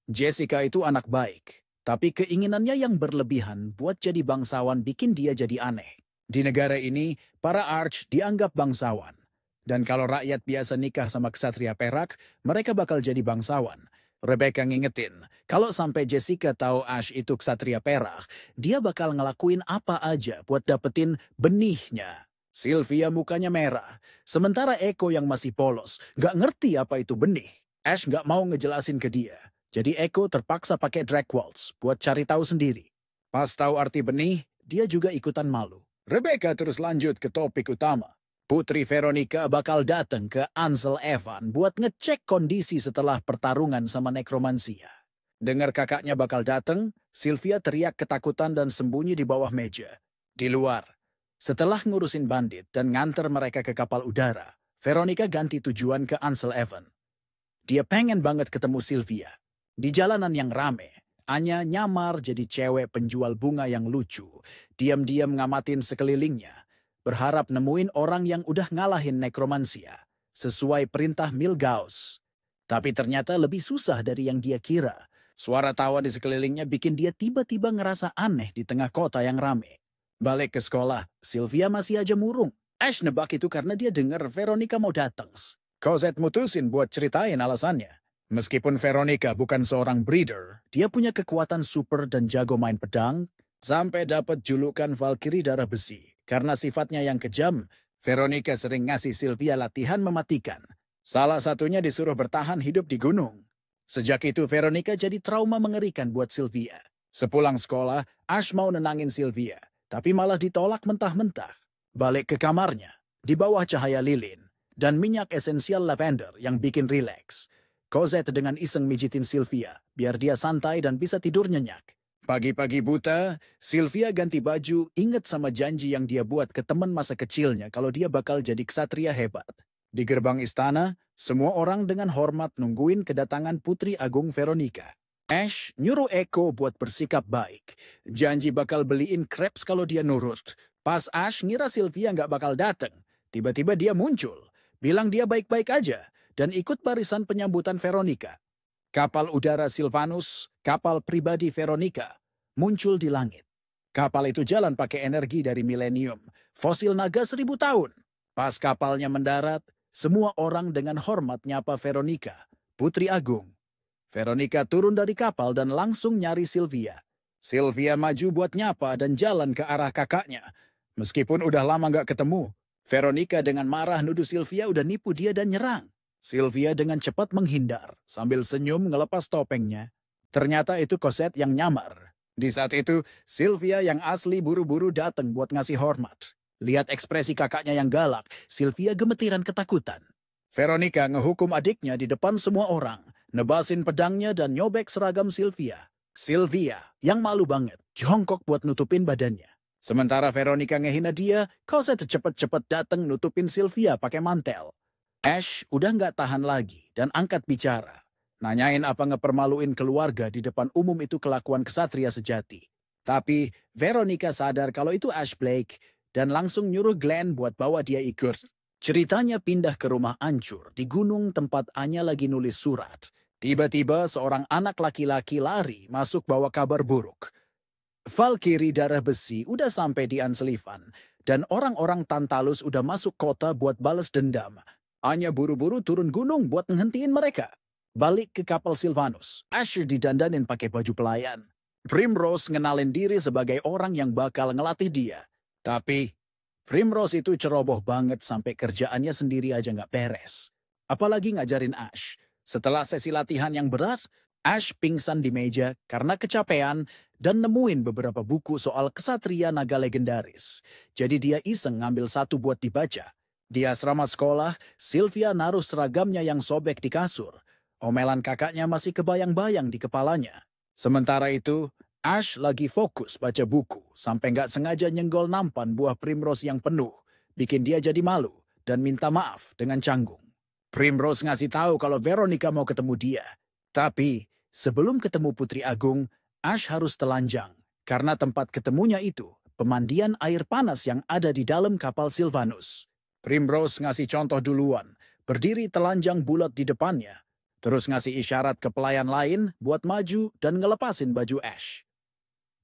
Jessica itu anak baik. Tapi keinginannya yang berlebihan buat jadi bangsawan bikin dia jadi aneh. Di negara ini, para Arch dianggap bangsawan. Dan kalau rakyat biasa nikah sama Ksatria Perak, mereka bakal jadi bangsawan. Rebecca ngingetin, kalau sampai Jessica tahu Ash itu Ksatria Perak, dia bakal ngelakuin apa aja buat dapetin benihnya. Sylvia mukanya merah, sementara Echo yang masih polos, nggak ngerti apa itu benih. Ash nggak mau ngejelasin ke dia, jadi Echo terpaksa pakai drag waltz buat cari tahu sendiri. Pas tahu arti benih, dia juga ikutan malu. Rebecca terus lanjut ke topik utama. Putri Veronica bakal datang ke Ansel Evan buat ngecek kondisi setelah pertarungan sama Necromancia. Dengar kakaknya bakal datang, Sylvia teriak ketakutan dan sembunyi di bawah meja. Di luar, setelah ngurusin bandit dan nganter mereka ke kapal udara, Veronica ganti tujuan ke Ansel Evan. Dia pengen banget ketemu Sylvia. Di jalanan yang rame, Anya nyamar jadi cewek penjual bunga yang lucu, diam-diam ngamatin sekelilingnya. Berharap nemuin orang yang udah ngalahin Necromancia, sesuai perintah Milgaus. Tapi ternyata lebih susah dari yang dia kira. Suara tawa di sekelilingnya bikin dia tiba-tiba ngerasa aneh di tengah kota yang rame. Balik ke sekolah, Sylvia masih aja murung. Ash nebak itu karena dia dengar Veronica mau datang. Cosette mutusin buat ceritain alasannya. Meskipun Veronica bukan seorang breeder, dia punya kekuatan super dan jago main pedang, Sampai dapat julukan Valkyrie darah besi. Karena sifatnya yang kejam, Veronica sering ngasih Sylvia latihan mematikan. Salah satunya disuruh bertahan hidup di gunung. Sejak itu Veronica jadi trauma mengerikan buat Sylvia. Sepulang sekolah, Ash mau nenangin Sylvia, tapi malah ditolak mentah-mentah. Balik ke kamarnya, di bawah cahaya lilin, dan minyak esensial lavender yang bikin rileks. Cosette dengan iseng mijitin Sylvia, biar dia santai dan bisa tidur nyenyak. Pagi-pagi buta, Sylvia ganti baju, inget sama janji yang dia buat ke teman masa kecilnya kalau dia bakal jadi ksatria hebat. Di gerbang istana, semua orang dengan hormat nungguin kedatangan Putri Agung Veronica. Ash nyuruh Echo buat bersikap baik. Janji bakal beliin crepes kalau dia nurut. Pas Ash ngira Sylvia nggak bakal dateng, tiba-tiba dia muncul. Bilang dia baik-baik aja, dan ikut barisan penyambutan Veronica. Kapal udara Sylvanus, kapal pribadi Veronica, muncul di langit. Kapal itu jalan pakai energi dari milenium, fosil naga 1000 tahun. Pas kapalnya mendarat, semua orang dengan hormat nyapa Veronica, Putri Agung. Veronica turun dari kapal dan langsung nyari Sylvia. Sylvia maju buat nyapa dan jalan ke arah kakaknya. Meskipun udah lama nggak ketemu, Veronica dengan marah nuduh Sylvia udah nipu dia dan nyerang. Sylvia dengan cepat menghindar, sambil senyum ngelepas topengnya. Ternyata itu Cosette yang nyamar. Di saat itu, Sylvia yang asli buru-buru datang buat ngasih hormat. Lihat ekspresi kakaknya yang galak, Sylvia gemetiran ketakutan. Veronica ngehukum adiknya di depan semua orang, nebasin pedangnya dan nyobek seragam Sylvia. Sylvia, yang malu banget, jongkok buat nutupin badannya. Sementara Veronica ngehina dia, Cosette cepet-cepet datang nutupin Sylvia pakai mantel. Ash udah nggak tahan lagi dan angkat bicara. Nanyain apa ngepermaluin keluarga di depan umum itu kelakuan ksatria sejati. Tapi Veronica sadar kalau itu Ash Blake dan langsung nyuruh Glenn buat bawa dia ikut. Ceritanya pindah ke rumah ancur di gunung tempat Anya lagi nulis surat. Tiba-tiba seorang anak laki-laki lari masuk bawa kabar buruk. Valkyrie darah besi udah sampai di Anselifan dan orang-orang Tantalus udah masuk kota buat balas dendam. Anya buru-buru turun gunung buat ngehentiin mereka. Balik ke kapal Sylvanus, Ash didandanin pakai baju pelayan. Primrose ngenalin diri sebagai orang yang bakal ngelatih dia. Tapi Primrose itu ceroboh banget sampai kerjaannya sendiri aja nggak beres. Apalagi ngajarin Ash. Setelah sesi latihan yang berat, Ash pingsan di meja karena kecapean dan nemuin beberapa buku soal ksatria naga legendaris. Jadi dia iseng ngambil satu buat dibaca. Di asrama sekolah, Sylvia naruh seragamnya yang sobek di kasur. Omelan kakaknya masih kebayang-bayang di kepalanya. Sementara itu, Ash lagi fokus baca buku sampai nggak sengaja nyenggol nampan buah Primrose yang penuh. Bikin dia jadi malu dan minta maaf dengan canggung. Primrose ngasih tahu kalau Veronica mau ketemu dia. Tapi sebelum ketemu Putri Agung, Ash harus telanjang. Karena tempat ketemunya itu pemandian air panas yang ada di dalam kapal Sylvanus. Primrose ngasih contoh duluan, berdiri telanjang bulat di depannya. Terus ngasih isyarat ke pelayan lain buat maju dan ngelepasin baju Ash.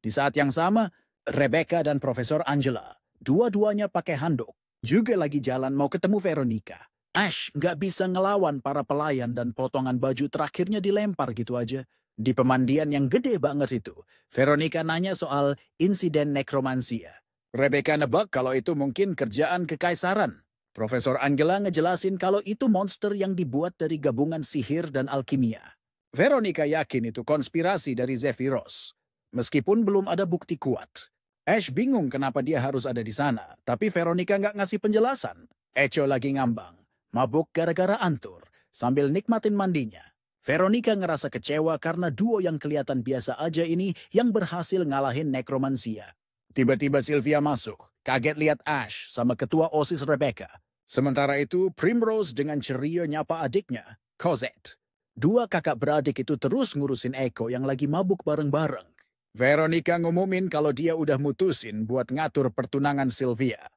Di saat yang sama, Rebecca dan Profesor Angela, dua-duanya pakai handuk, juga lagi jalan mau ketemu Veronica. Ash nggak bisa ngelawan para pelayan dan potongan baju terakhirnya dilempar gitu aja. Di pemandian yang gede banget itu, Veronica nanya soal insiden nekromansia. Rebecca nebak kalau itu mungkin kerjaan kekaisaran. Profesor Angela ngejelasin kalau itu monster yang dibuat dari gabungan sihir dan alkimia. Veronica yakin itu konspirasi dari Zephyros. Meskipun belum ada bukti kuat. Ash bingung kenapa dia harus ada di sana, tapi Veronica nggak ngasih penjelasan. Echo lagi ngambang, mabuk gara-gara antur, sambil nikmatin mandinya. Veronica ngerasa kecewa karena duo yang kelihatan biasa aja ini yang berhasil ngalahin nekromansia. Tiba-tiba Sylvia masuk, kaget lihat Ash sama ketua OSIS Rebecca. Sementara itu, Primrose dengan ceria nyapa adiknya, Cosette. Dua kakak beradik itu terus ngurusin Echo yang lagi mabuk bareng-bareng. Veronica ngumumin kalau dia udah mutusin buat ngatur pertunangan Sylvia.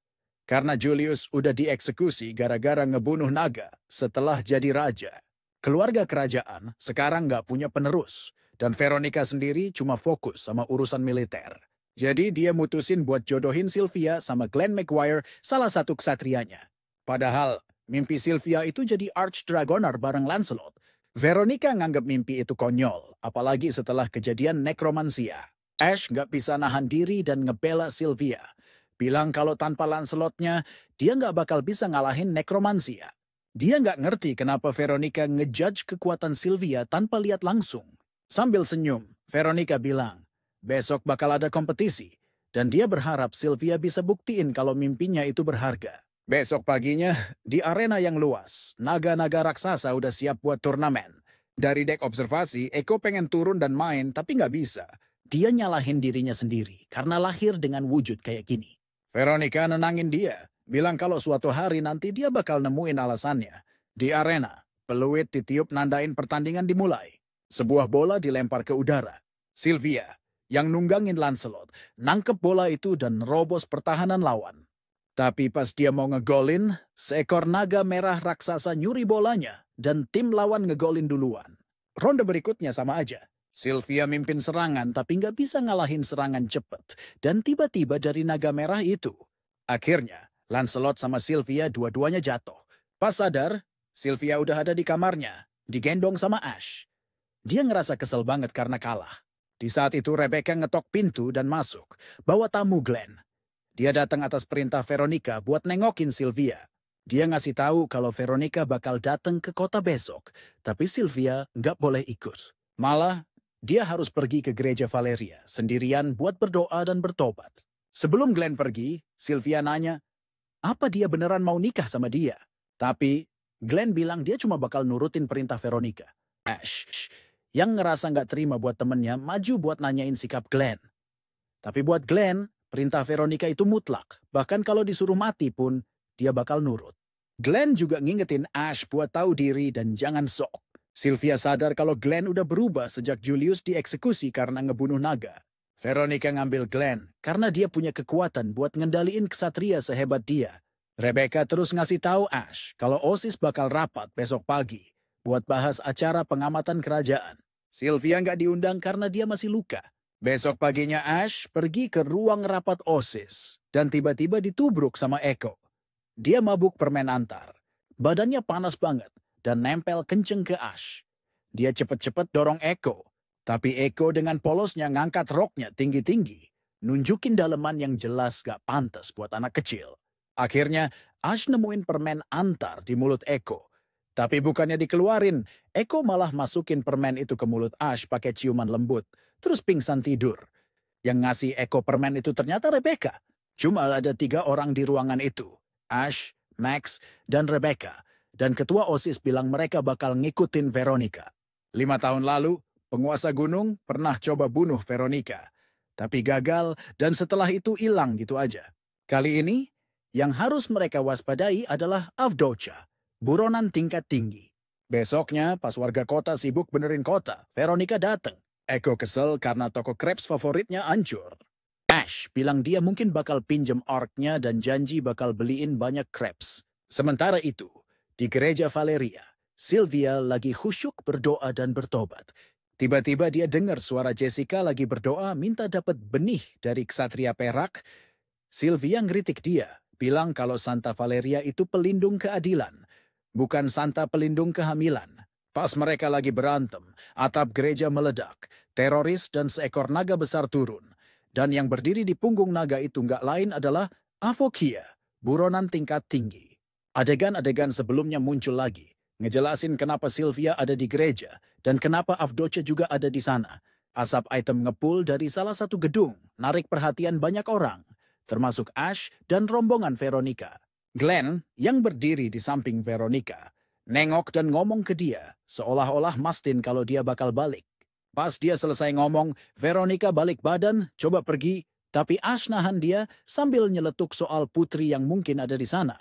Karena Julius udah dieksekusi gara-gara ngebunuh naga setelah jadi raja. Keluarga kerajaan sekarang nggak punya penerus. Dan Veronica sendiri cuma fokus sama urusan militer. Jadi dia mutusin buat jodohin Sylvia sama Glenn McGuire, salah satu ksatrianya. Padahal, mimpi Sylvia itu jadi Archdragoner bareng Lancelot. Veronica nganggap mimpi itu konyol, apalagi setelah kejadian nekromansia. Ash nggak bisa nahan diri dan ngebela Sylvia. Bilang kalau tanpa Lancelotnya, dia nggak bakal bisa ngalahin nekromansia. Dia nggak ngerti kenapa Veronica ngejudge kekuatan Sylvia tanpa lihat langsung. Sambil senyum, Veronica bilang, besok bakal ada kompetisi. Dan dia berharap Sylvia bisa buktiin kalau mimpinya itu berharga. Besok paginya, di arena yang luas, naga-naga raksasa udah siap buat turnamen. Dari dek observasi, Eko pengen turun dan main tapi nggak bisa. Dia nyalahin dirinya sendiri karena lahir dengan wujud kayak gini. Veronica nenangin dia, bilang kalau suatu hari nanti dia bakal nemuin alasannya. Di arena, peluit ditiup nandain pertandingan dimulai. Sebuah bola dilempar ke udara. Sylvia, yang nunggangin Lancelot, nangkep bola itu dan robos pertahanan lawan. Tapi pas dia mau ngegolin, seekor naga merah raksasa nyuri bolanya dan tim lawan ngegolin duluan. Ronde berikutnya sama aja. Sylvia mimpin serangan tapi nggak bisa ngalahin serangan cepet. Dan tiba-tiba dari naga merah itu. Akhirnya, Lancelot sama Sylvia dua-duanya jatuh. Pas sadar, Sylvia udah ada di kamarnya, digendong sama Ash. Dia ngerasa kesel banget karena kalah. Di saat itu Rebecca ngetok pintu dan masuk, bawa tamu Glenn. Dia datang atas perintah Veronica buat nengokin Sylvia. Dia ngasih tahu kalau Veronica bakal datang ke kota besok, tapi Sylvia nggak boleh ikut. Malah, dia harus pergi ke gereja Valeria sendirian buat berdoa dan bertobat. Sebelum Glenn pergi, Sylvia nanya, apa dia beneran mau nikah sama dia? Tapi, Glenn bilang dia cuma bakal nurutin perintah Veronica. Ash, yang ngerasa nggak terima buat temennya, maju buat nanyain sikap Glenn. Tapi buat Glenn, perintah Veronica itu mutlak. Bahkan kalau disuruh mati pun, dia bakal nurut. Glenn juga ngingetin Ash buat tahu diri dan jangan sok. Sylvia sadar kalau Glenn udah berubah sejak Julius dieksekusi karena ngebunuh naga. Veronica ngambil Glenn karena dia punya kekuatan buat ngendaliin kesatria sehebat dia. Rebecca terus ngasih tahu Ash kalau OSIS bakal rapat besok pagi buat bahas acara pengamatan kerajaan. Sylvia nggak diundang karena dia masih luka. Besok paginya Ash pergi ke ruang rapat OSIS dan tiba-tiba ditubruk sama Eko. Dia mabuk permen antar. Badannya panas banget dan nempel kenceng ke Ash. Dia cepet-cepet dorong Eko. Tapi Eko dengan polosnya ngangkat roknya tinggi-tinggi. Nunjukin daleman yang jelas gak pantas buat anak kecil. Akhirnya Ash nemuin permen antar di mulut Eko. Tapi bukannya dikeluarin, Eko malah masukin permen itu ke mulut Ash pakai ciuman lembut. Terus pingsan tidur. Yang ngasih Eko permen itu ternyata Rebecca. Cuma ada 3 orang di ruangan itu. Ash, Max, dan Rebecca. Dan ketua OSIS bilang mereka bakal ngikutin Veronica. 5 tahun lalu, penguasa gunung pernah coba bunuh Veronica. Tapi gagal dan setelah itu hilang gitu aja. Kali ini, yang harus mereka waspadai adalah Avdocha, buronan tingkat tinggi. Besoknya, pas warga kota sibuk benerin kota, Veronica datang. Eko kesel karena toko crepes favoritnya hancur. Ash bilang dia mungkin bakal pinjem arknya dan janji bakal beliin banyak crepes. Sementara itu, di gereja Valeria, Sylvia lagi khusyuk berdoa dan bertobat. Tiba-tiba dia dengar suara Jessica lagi berdoa minta dapat benih dari ksatria perak. Sylvia ngeritik dia, bilang kalau Santa Valeria itu pelindung keadilan, bukan Santa pelindung kehamilan. Pas mereka lagi berantem, atap gereja meledak, teroris dan seekor naga besar turun. Dan yang berdiri di punggung naga itu nggak lain adalah Avokia, buronan tingkat tinggi. Adegan-adegan sebelumnya muncul lagi, ngejelasin kenapa Sylvia ada di gereja dan kenapa Avdocha juga ada di sana. Asap item ngepul dari salah satu gedung, narik perhatian banyak orang, termasuk Ash dan rombongan Veronica. Glenn, yang berdiri di samping Veronica, nengok dan ngomong ke dia, seolah-olah mastiin kalau dia bakal balik. Pas dia selesai ngomong, Veronica balik badan, coba pergi, tapi Ash nahan dia sambil nyeletuk soal putri yang mungkin ada di sana.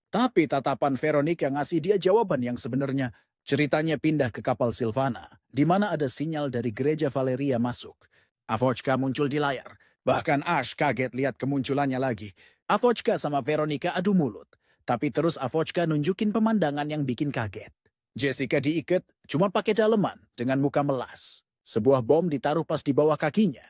Tapi tatapan Veronica ngasih dia jawaban yang sebenarnya. Ceritanya pindah ke kapal Sylvana, di mana ada sinyal dari gereja Valeria masuk. Avochka muncul di layar. Bahkan Ash kaget lihat kemunculannya lagi. Avochka sama Veronica adu mulut. Tapi terus Avochka nunjukin pemandangan yang bikin kaget. Jessica diikat, cuma pakai daleman dengan muka melas. Sebuah bom ditaruh pas di bawah kakinya.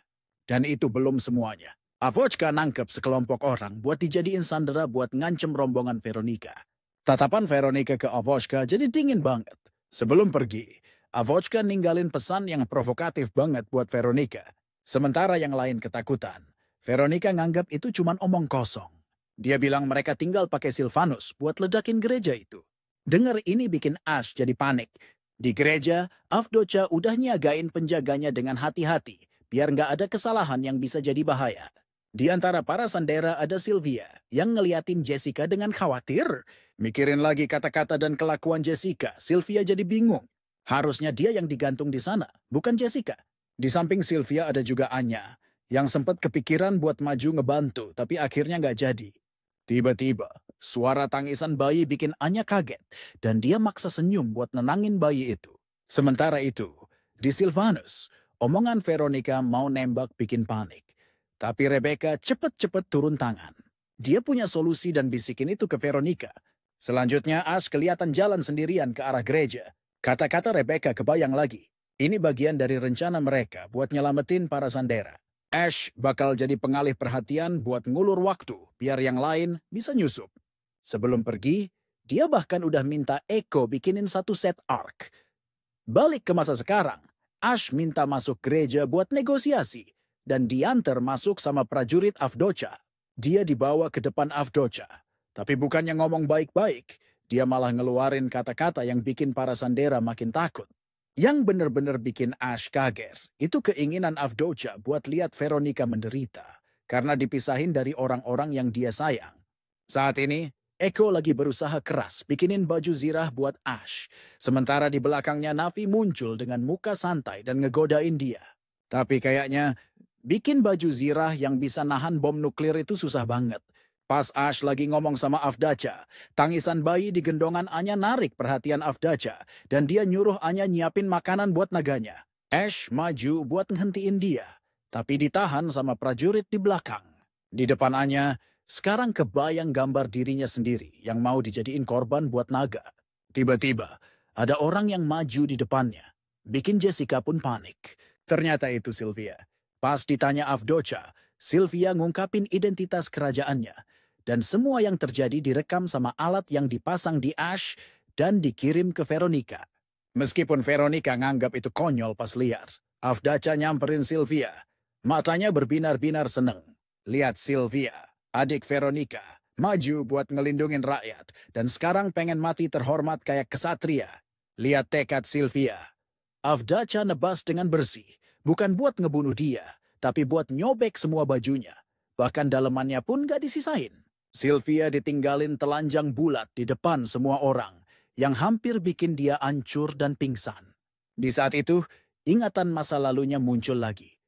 Dan itu belum semuanya. Avochka nangkep sekelompok orang buat dijadiin sandera buat ngancem rombongan Veronica. Tatapan Veronica ke Avochka jadi dingin banget. Sebelum pergi, Avochka ninggalin pesan yang provokatif banget buat Veronica. Sementara yang lain ketakutan, Veronica nganggap itu cuma omong kosong. Dia bilang mereka tinggal pakai Silvanus buat ledakin gereja itu. Dengar ini bikin Ash jadi panik. Di gereja, Avdocha udah nyagain penjaganya dengan hati-hati, biar nggak ada kesalahan yang bisa jadi bahaya. Di antara para sandera ada Sylvia yang ngeliatin Jessica dengan khawatir. Mikirin lagi kata-kata dan kelakuan Jessica, Sylvia jadi bingung. Harusnya dia yang digantung di sana, bukan Jessica. Di samping Sylvia ada juga Anya, yang sempat kepikiran buat maju ngebantu, tapi akhirnya nggak jadi. Tiba-tiba, suara tangisan bayi bikin Anya kaget, dan dia maksa senyum buat nenangin bayi itu. Sementara itu, di Silvanus, omongan Veronica mau nembak bikin panik. Tapi Rebecca cepet-cepet turun tangan. Dia punya solusi dan bisikin itu ke Veronica. Selanjutnya, Ash kelihatan jalan sendirian ke arah gereja. Kata-kata Rebecca kebayang lagi. Ini bagian dari rencana mereka buat nyelamatin para sandera. Ash bakal jadi pengalih perhatian buat ngulur waktu, biar yang lain bisa nyusup. Sebelum pergi, dia bahkan udah minta Echo bikinin satu set arc. Balik ke masa sekarang, Ash minta masuk gereja buat negosiasi, dan diantar masuk sama prajurit Avdocha. Dia dibawa ke depan Avdocha, tapi bukannya ngomong baik-baik, dia malah ngeluarin kata-kata yang bikin para sandera makin takut. Yang benar-benar bikin Ash kaget, itu keinginan Avdocha buat lihat Veronica menderita, karena dipisahin dari orang-orang yang dia sayang. Saat ini, Echo lagi berusaha keras bikinin baju zirah buat Ash, sementara di belakangnya Navi muncul dengan muka santai dan ngegodain dia. Tapi kayaknya, bikin baju zirah yang bisa nahan bom nuklir itu susah banget. Pas Ash lagi ngomong sama Avdacha, tangisan bayi di gendongan Anya narik perhatian Avdacha, dan dia nyuruh Anya nyiapin makanan buat naganya. Ash maju buat ngehentiin dia, tapi ditahan sama prajurit di belakang. Di depan Anya, sekarang kebayang gambar dirinya sendiri yang mau dijadiin korban buat naga. Tiba-tiba, ada orang yang maju di depannya, bikin Jessica pun panik. Ternyata itu Sylvia. Pas ditanya Avdocha, Sylvia ngungkapin identitas kerajaannya, dan semua yang terjadi direkam sama alat yang dipasang di Ash dan dikirim ke Veronica. Meskipun Veronica nganggap itu konyol pas lihat, Avdacha nyamperin Sylvia. Matanya berbinar-binar seneng. Lihat Sylvia, adik Veronica, maju buat ngelindungin rakyat, dan sekarang pengen mati terhormat kayak kesatria. Lihat tekad Sylvia. Avdacha nebas dengan bersih, bukan buat ngebunuh dia, tapi buat nyobek semua bajunya. Bahkan dalemannya pun gak disisain. Sylvia ditinggalin telanjang bulat di depan semua orang, yang hampir bikin dia hancur dan pingsan. Di saat itu, ingatan masa lalunya muncul lagi.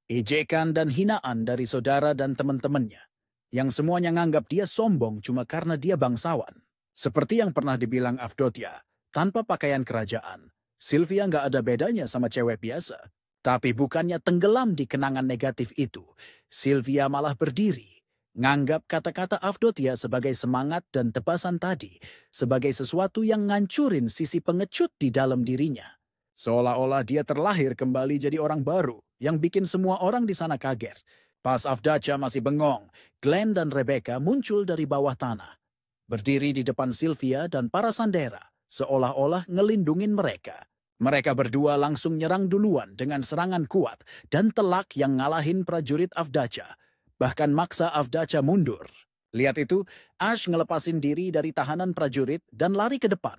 Ejekan dan hinaan dari saudara dan teman-temannya, yang semuanya nganggap dia sombong cuma karena dia bangsawan. Seperti yang pernah dibilang Avdotia, tanpa pakaian kerajaan, Sylvia nggak ada bedanya sama cewek biasa. Tapi bukannya tenggelam di kenangan negatif itu, Sylvia malah berdiri, nganggap kata-kata Avdotia sebagai semangat dan tebasan tadi, sebagai sesuatu yang ngancurin sisi pengecut di dalam dirinya. Seolah-olah dia terlahir kembali jadi orang baru, yang bikin semua orang di sana kaget. Pas Avdacha masih bengong, Glenn dan Rebecca muncul dari bawah tanah. Berdiri di depan Sylvia dan para sandera, seolah-olah ngelindungin mereka. Mereka berdua langsung nyerang duluan dengan serangan kuat dan telak yang ngalahin prajurit Avdacha, bahkan maksa Avdacha mundur. Lihat itu, Ash ngelepasin diri dari tahanan prajurit dan lari ke depan,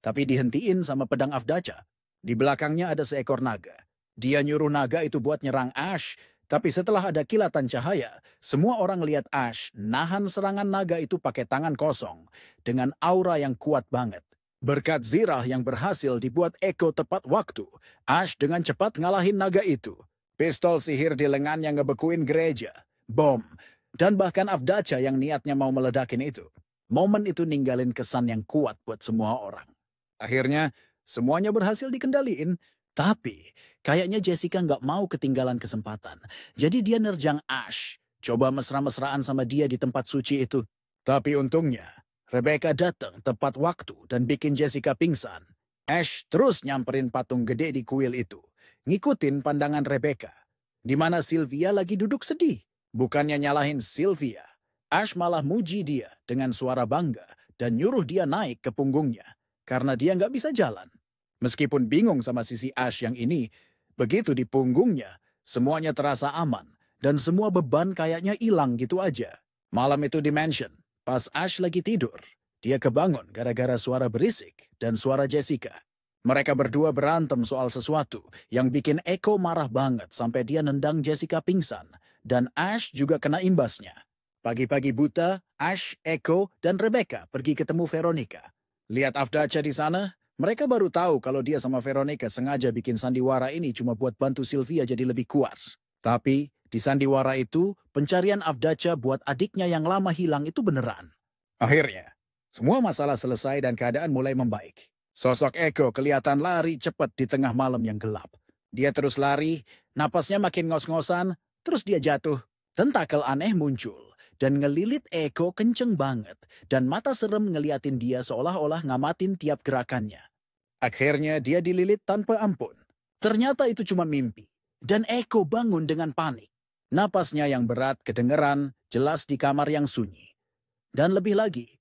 tapi dihentiin sama pedang Avdacha. Di belakangnya ada seekor naga. Dia nyuruh naga itu buat nyerang Ash, tapi setelah ada kilatan cahaya, semua orang lihat Ash nahan serangan naga itu pakai tangan kosong dengan aura yang kuat banget. Berkat zirah yang berhasil dibuat Echo tepat waktu, Ash dengan cepat ngalahin naga itu. Pistol sihir di lengannya ngebekuin gereja, bom, dan bahkan Avdacha yang niatnya mau meledakin itu. Momen itu ninggalin kesan yang kuat buat semua orang. Akhirnya, semuanya berhasil dikendaliin. Tapi, kayaknya Jessica nggak mau ketinggalan kesempatan. Jadi dia nerjang Ash, coba mesra-mesraan sama dia di tempat suci itu. Tapi untungnya, Rebecca datang tepat waktu dan bikin Jessica pingsan. Ash terus nyamperin patung gede di kuil itu, ngikutin pandangan Rebecca, di mana Sylvia lagi duduk sedih. Bukannya nyalahin Sylvia, Ash malah muji dia dengan suara bangga dan nyuruh dia naik ke punggungnya, karena dia nggak bisa jalan. Meskipun bingung sama sisi Ash yang ini, begitu di punggungnya, Semuanya terasa aman, dan semua beban kayaknya hilang gitu aja. Malam itu di mansion, pas Ash lagi tidur, dia kebangun gara-gara suara berisik dan suara Jessica. Mereka berdua berantem soal sesuatu yang bikin Echo marah banget sampai dia nendang Jessica pingsan, dan Ash juga kena imbasnya. Pagi-pagi buta, Ash, Echo, dan Rebecca pergi ketemu Veronica. Lihat Avdaca di sana, mereka baru tahu kalau dia sama Veronica sengaja bikin sandiwara ini cuma buat bantu Sylvia jadi lebih kuat. Tapi, di sandiwara itu, pencarian Avdaca buat adiknya yang lama hilang itu beneran. Akhirnya, semua masalah selesai dan keadaan mulai membaik. Sosok Echo kelihatan lari cepat di tengah malam yang gelap. Dia terus lari, napasnya makin ngos-ngosan, terus dia jatuh. Tentakel aneh muncul dan ngelilit Echo kenceng banget, dan mata serem ngeliatin dia seolah-olah ngamatin tiap gerakannya. Akhirnya dia dililit tanpa ampun. Ternyata itu cuma mimpi, dan Echo bangun dengan panik. Napasnya yang berat kedengeran jelas di kamar yang sunyi. Dan lebih lagi,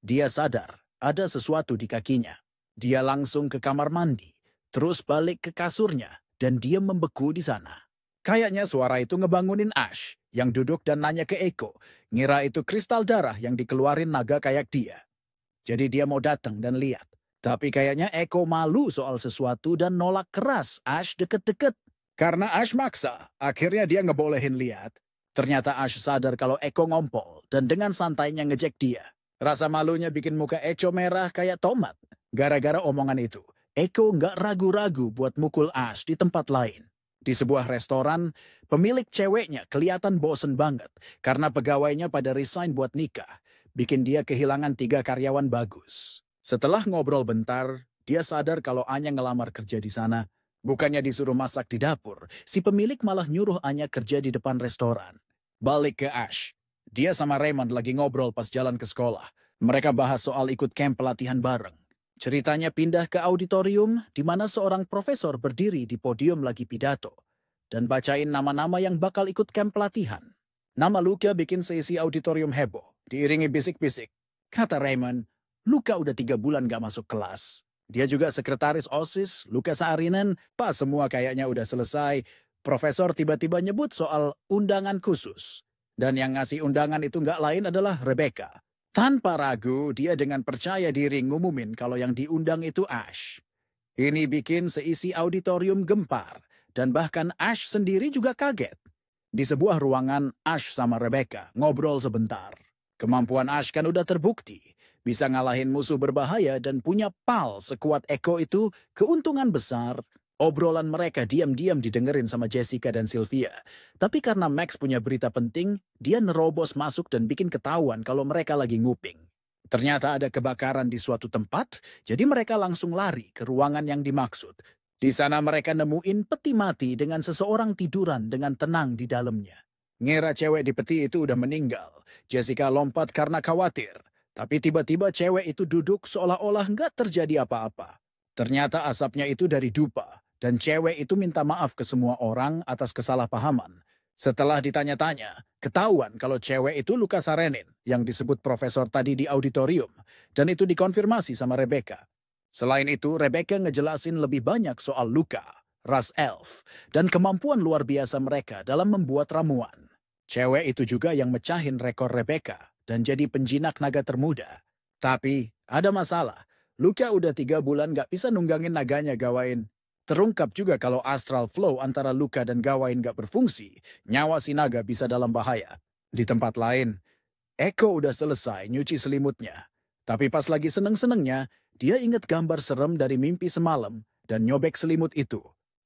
dia sadar ada sesuatu di kakinya. Dia langsung ke kamar mandi, terus balik ke kasurnya, dan dia membeku di sana. Kayaknya suara itu ngebangunin Ash, yang duduk dan nanya ke Echo, ngira itu kristal darah yang dikeluarin naga kayak dia. Jadi dia mau datang dan lihat. Tapi kayaknya Echo malu soal sesuatu dan nolak keras Ash deket-deket. Karena Ash maksa, akhirnya dia ngebolehin lihat. Ternyata Ash sadar kalau Echo ngompol, dan dengan santainya ngejek dia. Rasa malunya bikin muka Echo merah kayak tomat. Gara-gara omongan itu, Echo nggak ragu-ragu buat mukul Ash di tempat lain. Di sebuah restoran, pemilik ceweknya kelihatan bosen banget karena pegawainya pada resign buat nikah, bikin dia kehilangan 3 karyawan bagus. Setelah ngobrol bentar, dia sadar kalau Anya ngelamar kerja di sana. Bukannya disuruh masak di dapur, si pemilik malah nyuruh Anya kerja di depan restoran. Balik ke Ash. Dia sama Raymond lagi ngobrol pas jalan ke sekolah. Mereka bahas soal ikut camp pelatihan bareng. Ceritanya pindah ke auditorium di mana seorang profesor berdiri di podium lagi pidato dan bacain nama-nama yang bakal ikut camp pelatihan. Nama Luka bikin sesi auditorium heboh, diiringi bisik-bisik. Kata Raymond, Luka udah 3 bulan gak masuk kelas. Dia juga sekretaris OSIS, Luka Saarinen, pas semua kayaknya udah selesai. Profesor tiba-tiba nyebut soal undangan khusus. Dan yang ngasih undangan itu gak lain adalah Rebecca. Tanpa ragu, dia dengan percaya diri ngumumin kalau yang diundang itu Ash. Ini bikin seisi auditorium gempar, dan bahkan Ash sendiri juga kaget. Di sebuah ruangan, Ash sama Rebecca ngobrol sebentar. Kemampuan Ash kan udah terbukti, bisa ngalahin musuh berbahaya dan punya pal sekuat Echo itu keuntungan besar. Obrolan mereka diam-diam didengerin sama Jessica dan Sylvia. Tapi karena Max punya berita penting, dia nerobos masuk dan bikin ketahuan kalau mereka lagi nguping. Ternyata ada kebakaran di suatu tempat, jadi mereka langsung lari ke ruangan yang dimaksud. Di sana mereka nemuin peti mati dengan seseorang tiduran dengan tenang di dalamnya. Ngira cewek di peti itu udah meninggal. Jessica lompat karena khawatir. Tapi tiba-tiba cewek itu duduk seolah-olah nggak terjadi apa-apa. Ternyata asapnya itu dari dupa. Dan cewek itu minta maaf ke semua orang atas kesalahpahaman. Setelah ditanya-tanya, ketahuan kalau cewek itu Luka Saarinen yang disebut profesor tadi di auditorium. Dan itu dikonfirmasi sama Rebecca. Selain itu, Rebecca ngejelasin lebih banyak soal Luka, ras elf, dan kemampuan luar biasa mereka dalam membuat ramuan. Cewek itu juga yang mecahin rekor Rebecca dan jadi penjinak naga termuda. Tapi ada masalah. Luka udah 3 bulan gak bisa nunggangin naganya Gawain. Terungkap juga kalau astral flow antara Luka dan Gawain gak berfungsi, nyawa si naga bisa dalam bahaya. Di tempat lain, Echo udah selesai nyuci selimutnya. Tapi pas lagi seneng-senengnya, dia inget gambar serem dari mimpi semalam dan nyobek selimut itu.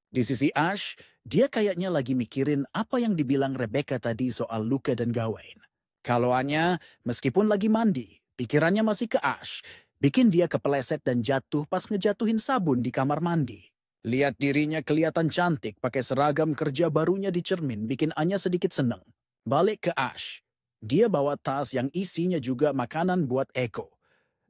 Di sisi Ash, dia kayaknya lagi mikirin apa yang dibilang Rebecca tadi soal Luka dan Gawain. Kalau Anya, meskipun lagi mandi, pikirannya masih ke Ash, bikin dia kepeleset dan jatuh pas ngejatuhin sabun di kamar mandi. Lihat dirinya kelihatan cantik pakai seragam kerja barunya di cermin bikin Anya sedikit seneng. Balik ke Ash. Dia bawa tas yang isinya juga makanan buat Echo.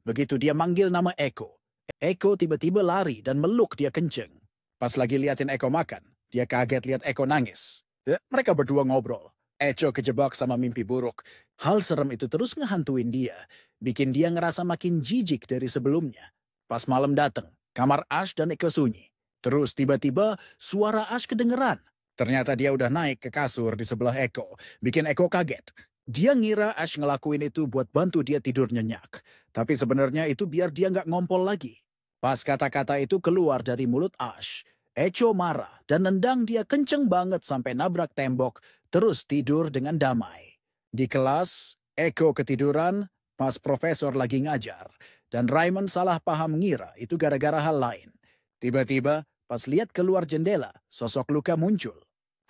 Begitu dia manggil nama Echo, Echo tiba-tiba lari dan meluk dia kenceng. Pas lagi liatin Echo makan, dia kaget lihat Echo nangis. Mereka berdua ngobrol. Echo kejebak sama mimpi buruk. Hal serem itu terus ngehantuin dia, bikin dia ngerasa makin jijik dari sebelumnya. Pas malam dateng, kamar Ash dan Echo sunyi. Terus tiba-tiba suara Ash kedengeran. Ternyata dia udah naik ke kasur di sebelah Eko, bikin Eko kaget. Dia ngira Ash ngelakuin itu buat bantu dia tidur nyenyak. Tapi sebenarnya itu biar dia nggak ngompol lagi. Pas kata-kata itu keluar dari mulut Ash, Echo marah dan nendang dia kenceng banget sampai nabrak tembok, terus tidur dengan damai. Di kelas, Echo ketiduran pas profesor lagi ngajar, dan Raymond salah paham ngira itu gara-gara hal lain. Tiba-tiba, pas lihat keluar jendela, sosok Luka muncul.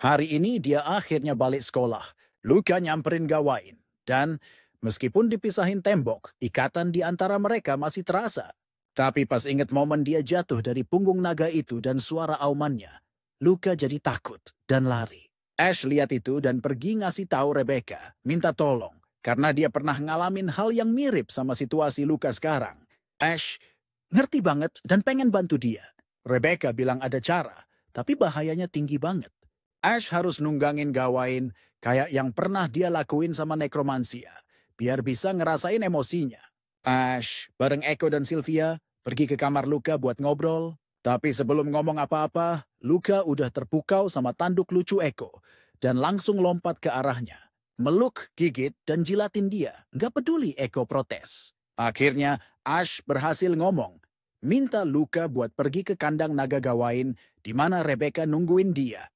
Hari ini dia akhirnya balik sekolah. Luka nyamperin Gawain. Dan meskipun dipisahin tembok, ikatan di antara mereka masih terasa. Tapi pas inget momen dia jatuh dari punggung naga itu dan suara aumannya, Luka jadi takut dan lari. Ash lihat itu dan pergi ngasih tahu Rebecca, minta tolong. Karena dia pernah ngalamin hal yang mirip sama situasi Luka sekarang. Ash ngerti banget dan pengen bantu dia. Rebecca bilang ada cara, tapi bahayanya tinggi banget. Ash harus nunggangin Gawain kayak yang pernah dia lakuin sama nekromansia, biar bisa ngerasain emosinya. Ash bareng Echo dan Sylvia pergi ke kamar Luka buat ngobrol, tapi sebelum ngomong apa-apa, Luka udah terpukau sama tanduk lucu Echo dan langsung lompat ke arahnya. Meluk, gigit, dan jilatin dia. Nggak peduli Echo protes. Akhirnya Ash berhasil ngomong, minta Luka buat pergi ke kandang naga Gawain di mana Rebecca nungguin dia.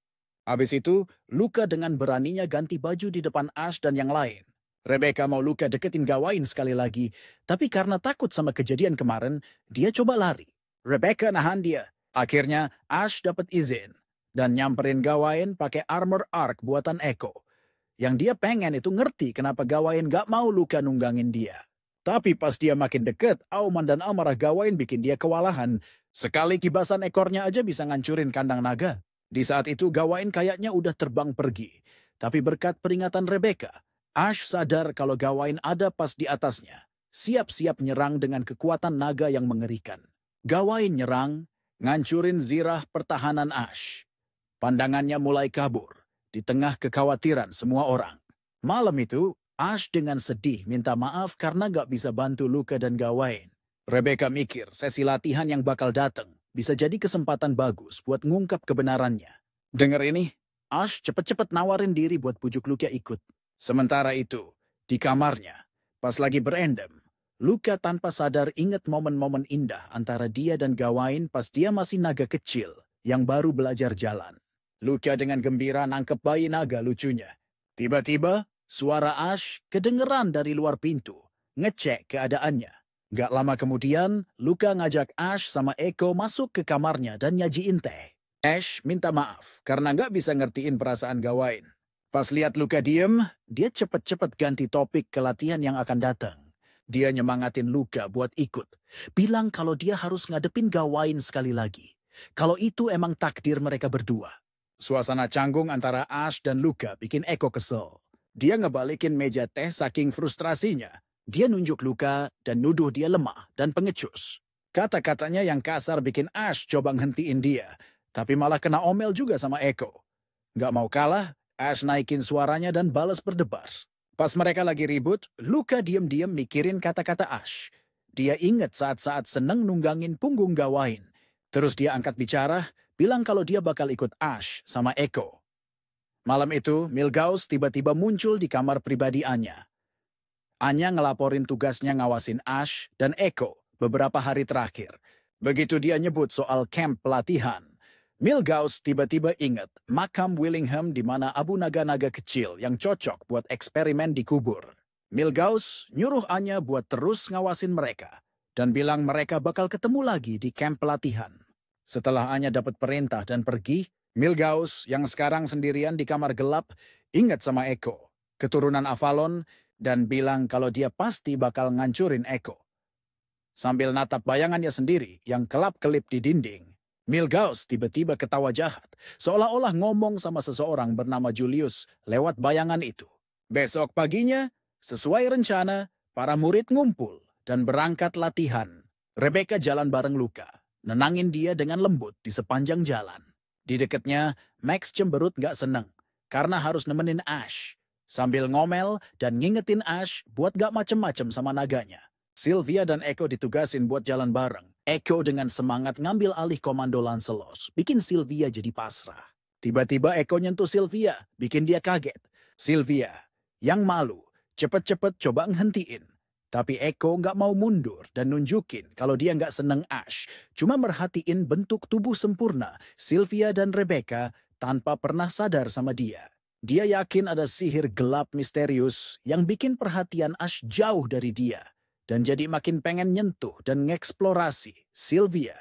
Habis itu, Luka dengan beraninya ganti baju di depan Ash dan yang lain. Rebecca mau Luka deketin Gawain sekali lagi, tapi karena takut sama kejadian kemarin, dia coba lari. Rebecca nahan dia. Akhirnya, Ash dapat izin dan nyamperin Gawain pakai armor arc buatan Echo. Yang dia pengen itu ngerti kenapa Gawain gak mau Luka nunggangin dia. Tapi pas dia makin deket, auman dan amarah Gawain bikin dia kewalahan. Sekali kibasan ekornya aja bisa ngancurin kandang naga. Di saat itu Gawain kayaknya udah terbang pergi. Tapi berkat peringatan Rebecca, Ash sadar kalau Gawain ada pas di atasnya. Siap-siap nyerang dengan kekuatan naga yang mengerikan. Gawain nyerang, ngancurin zirah pertahanan Ash. Pandangannya mulai kabur, di tengah kekhawatiran semua orang. Malam itu, Ash dengan sedih minta maaf karena gak bisa bantu Luka dan Gawain. Rebecca mikir sesi latihan yang bakal datang bisa jadi kesempatan bagus buat ngungkap kebenarannya. Dengar ini, Ash cepet-cepet nawarin diri buat bujuk Luka ikut. Sementara itu, di kamarnya, pas lagi berendam, Luka tanpa sadar inget momen-momen indah antara dia dan Gawain pas dia masih naga kecil yang baru belajar jalan. Luka dengan gembira nangkep bayi naga lucunya. Tiba-tiba, suara Ash kedengeran dari luar pintu, ngecek keadaannya. Gak lama kemudian, Luka ngajak Ash sama Echo masuk ke kamarnya dan nyajiin teh. Ash minta maaf karena gak bisa ngertiin perasaan Gawain. Pas lihat Luka diem, dia cepet-cepet ganti topik ke latihan yang akan datang. Dia nyemangatin Luka buat ikut. Bilang kalau dia harus ngadepin Gawain sekali lagi. Kalau itu emang takdir mereka berdua. Suasana canggung antara Ash dan Luka bikin Echo kesel. Dia ngebalikin meja teh saking frustrasinya. Dia nunjuk Luka dan nuduh dia lemah dan pengecus. Kata-katanya yang kasar bikin Ash coba ngentiin dia, tapi malah kena omel juga sama Echo. Gak mau kalah, Ash naikin suaranya dan balas berdebar. Pas mereka lagi ribut, Luka diam-diam mikirin kata-kata Ash. Dia ingat saat-saat seneng nunggangin punggung Gawain. Terus dia angkat bicara, bilang kalau dia bakal ikut Ash sama Echo. Malam itu, Milgauss tiba-tiba muncul di kamar pribadi Anya. Anya ngelaporin tugasnya ngawasin Ash dan Echo beberapa hari terakhir. Begitu dia nyebut soal camp pelatihan, Milgauss tiba-tiba ingat makam Willingham di mana abu naga-naga kecil yang cocok buat eksperimen dikubur. Milgauss nyuruh Anya buat terus ngawasin mereka dan bilang mereka bakal ketemu lagi di camp pelatihan. Setelah Anya dapat perintah dan pergi, Milgauss yang sekarang sendirian di kamar gelap ingat sama Echo, keturunan Avalon, dan bilang kalau dia pasti bakal ngancurin Echo. Sambil natap bayangannya sendiri yang kelap-kelip di dinding, Milgauss tiba-tiba ketawa jahat, seolah-olah ngomong sama seseorang bernama Julius lewat bayangan itu. Besok paginya, sesuai rencana, para murid ngumpul dan berangkat latihan. Rebecca jalan bareng Luka, nenangin dia dengan lembut di sepanjang jalan. Di dekatnya, Max cemberut gak seneng karena harus nemenin Ash, sambil ngomel dan ngingetin Ash buat gak macem-macem sama naganya. Sylvia dan Echo ditugasin buat jalan bareng. Echo dengan semangat ngambil alih komando Lancelot, bikin Sylvia jadi pasrah. Tiba-tiba Eko nyentuh Sylvia, bikin dia kaget. Sylvia, yang malu, cepet-cepet coba ngehentiin. Tapi Eko nggak mau mundur dan nunjukin kalau dia nggak seneng Ash. Cuma merhatiin bentuk tubuh sempurna Sylvia dan Rebecca tanpa pernah sadar sama dia. Dia yakin ada sihir gelap misterius yang bikin perhatian Ash jauh dari dia. Dan jadi makin pengen nyentuh dan ngeksplorasi Sylvia.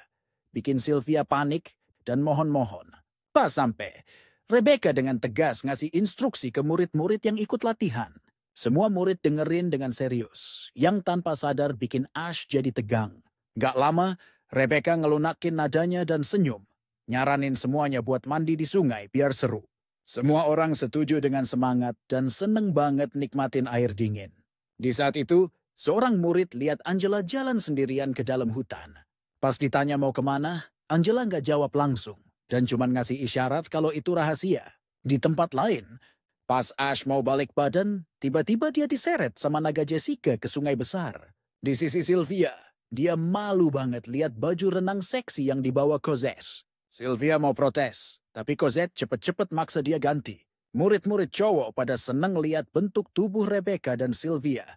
Bikin Sylvia panik dan mohon-mohon. Pas sampai, Rebecca dengan tegas ngasih instruksi ke murid-murid yang ikut latihan. Semua murid dengerin dengan serius, yang tanpa sadar bikin Ash jadi tegang. Gak lama, Rebecca ngelunakin nadanya dan senyum. Nyaranin semuanya buat mandi di sungai biar seru. Semua orang setuju dengan semangat dan seneng banget nikmatin air dingin. Di saat itu, seorang murid lihat Angela jalan sendirian ke dalam hutan. Pas ditanya mau kemana, Angela nggak jawab langsung dan cuma ngasih isyarat kalau itu rahasia. Di tempat lain, pas Ash mau balik badan, tiba-tiba dia diseret sama naga Jessica ke sungai besar. Di sisi Sylvia, dia malu banget lihat baju renang seksi yang dibawa Cosette. Sylvia mau protes, tapi Cosette cepet-cepet maksa dia ganti. Murid-murid cowok pada seneng lihat bentuk tubuh Rebecca dan Sylvia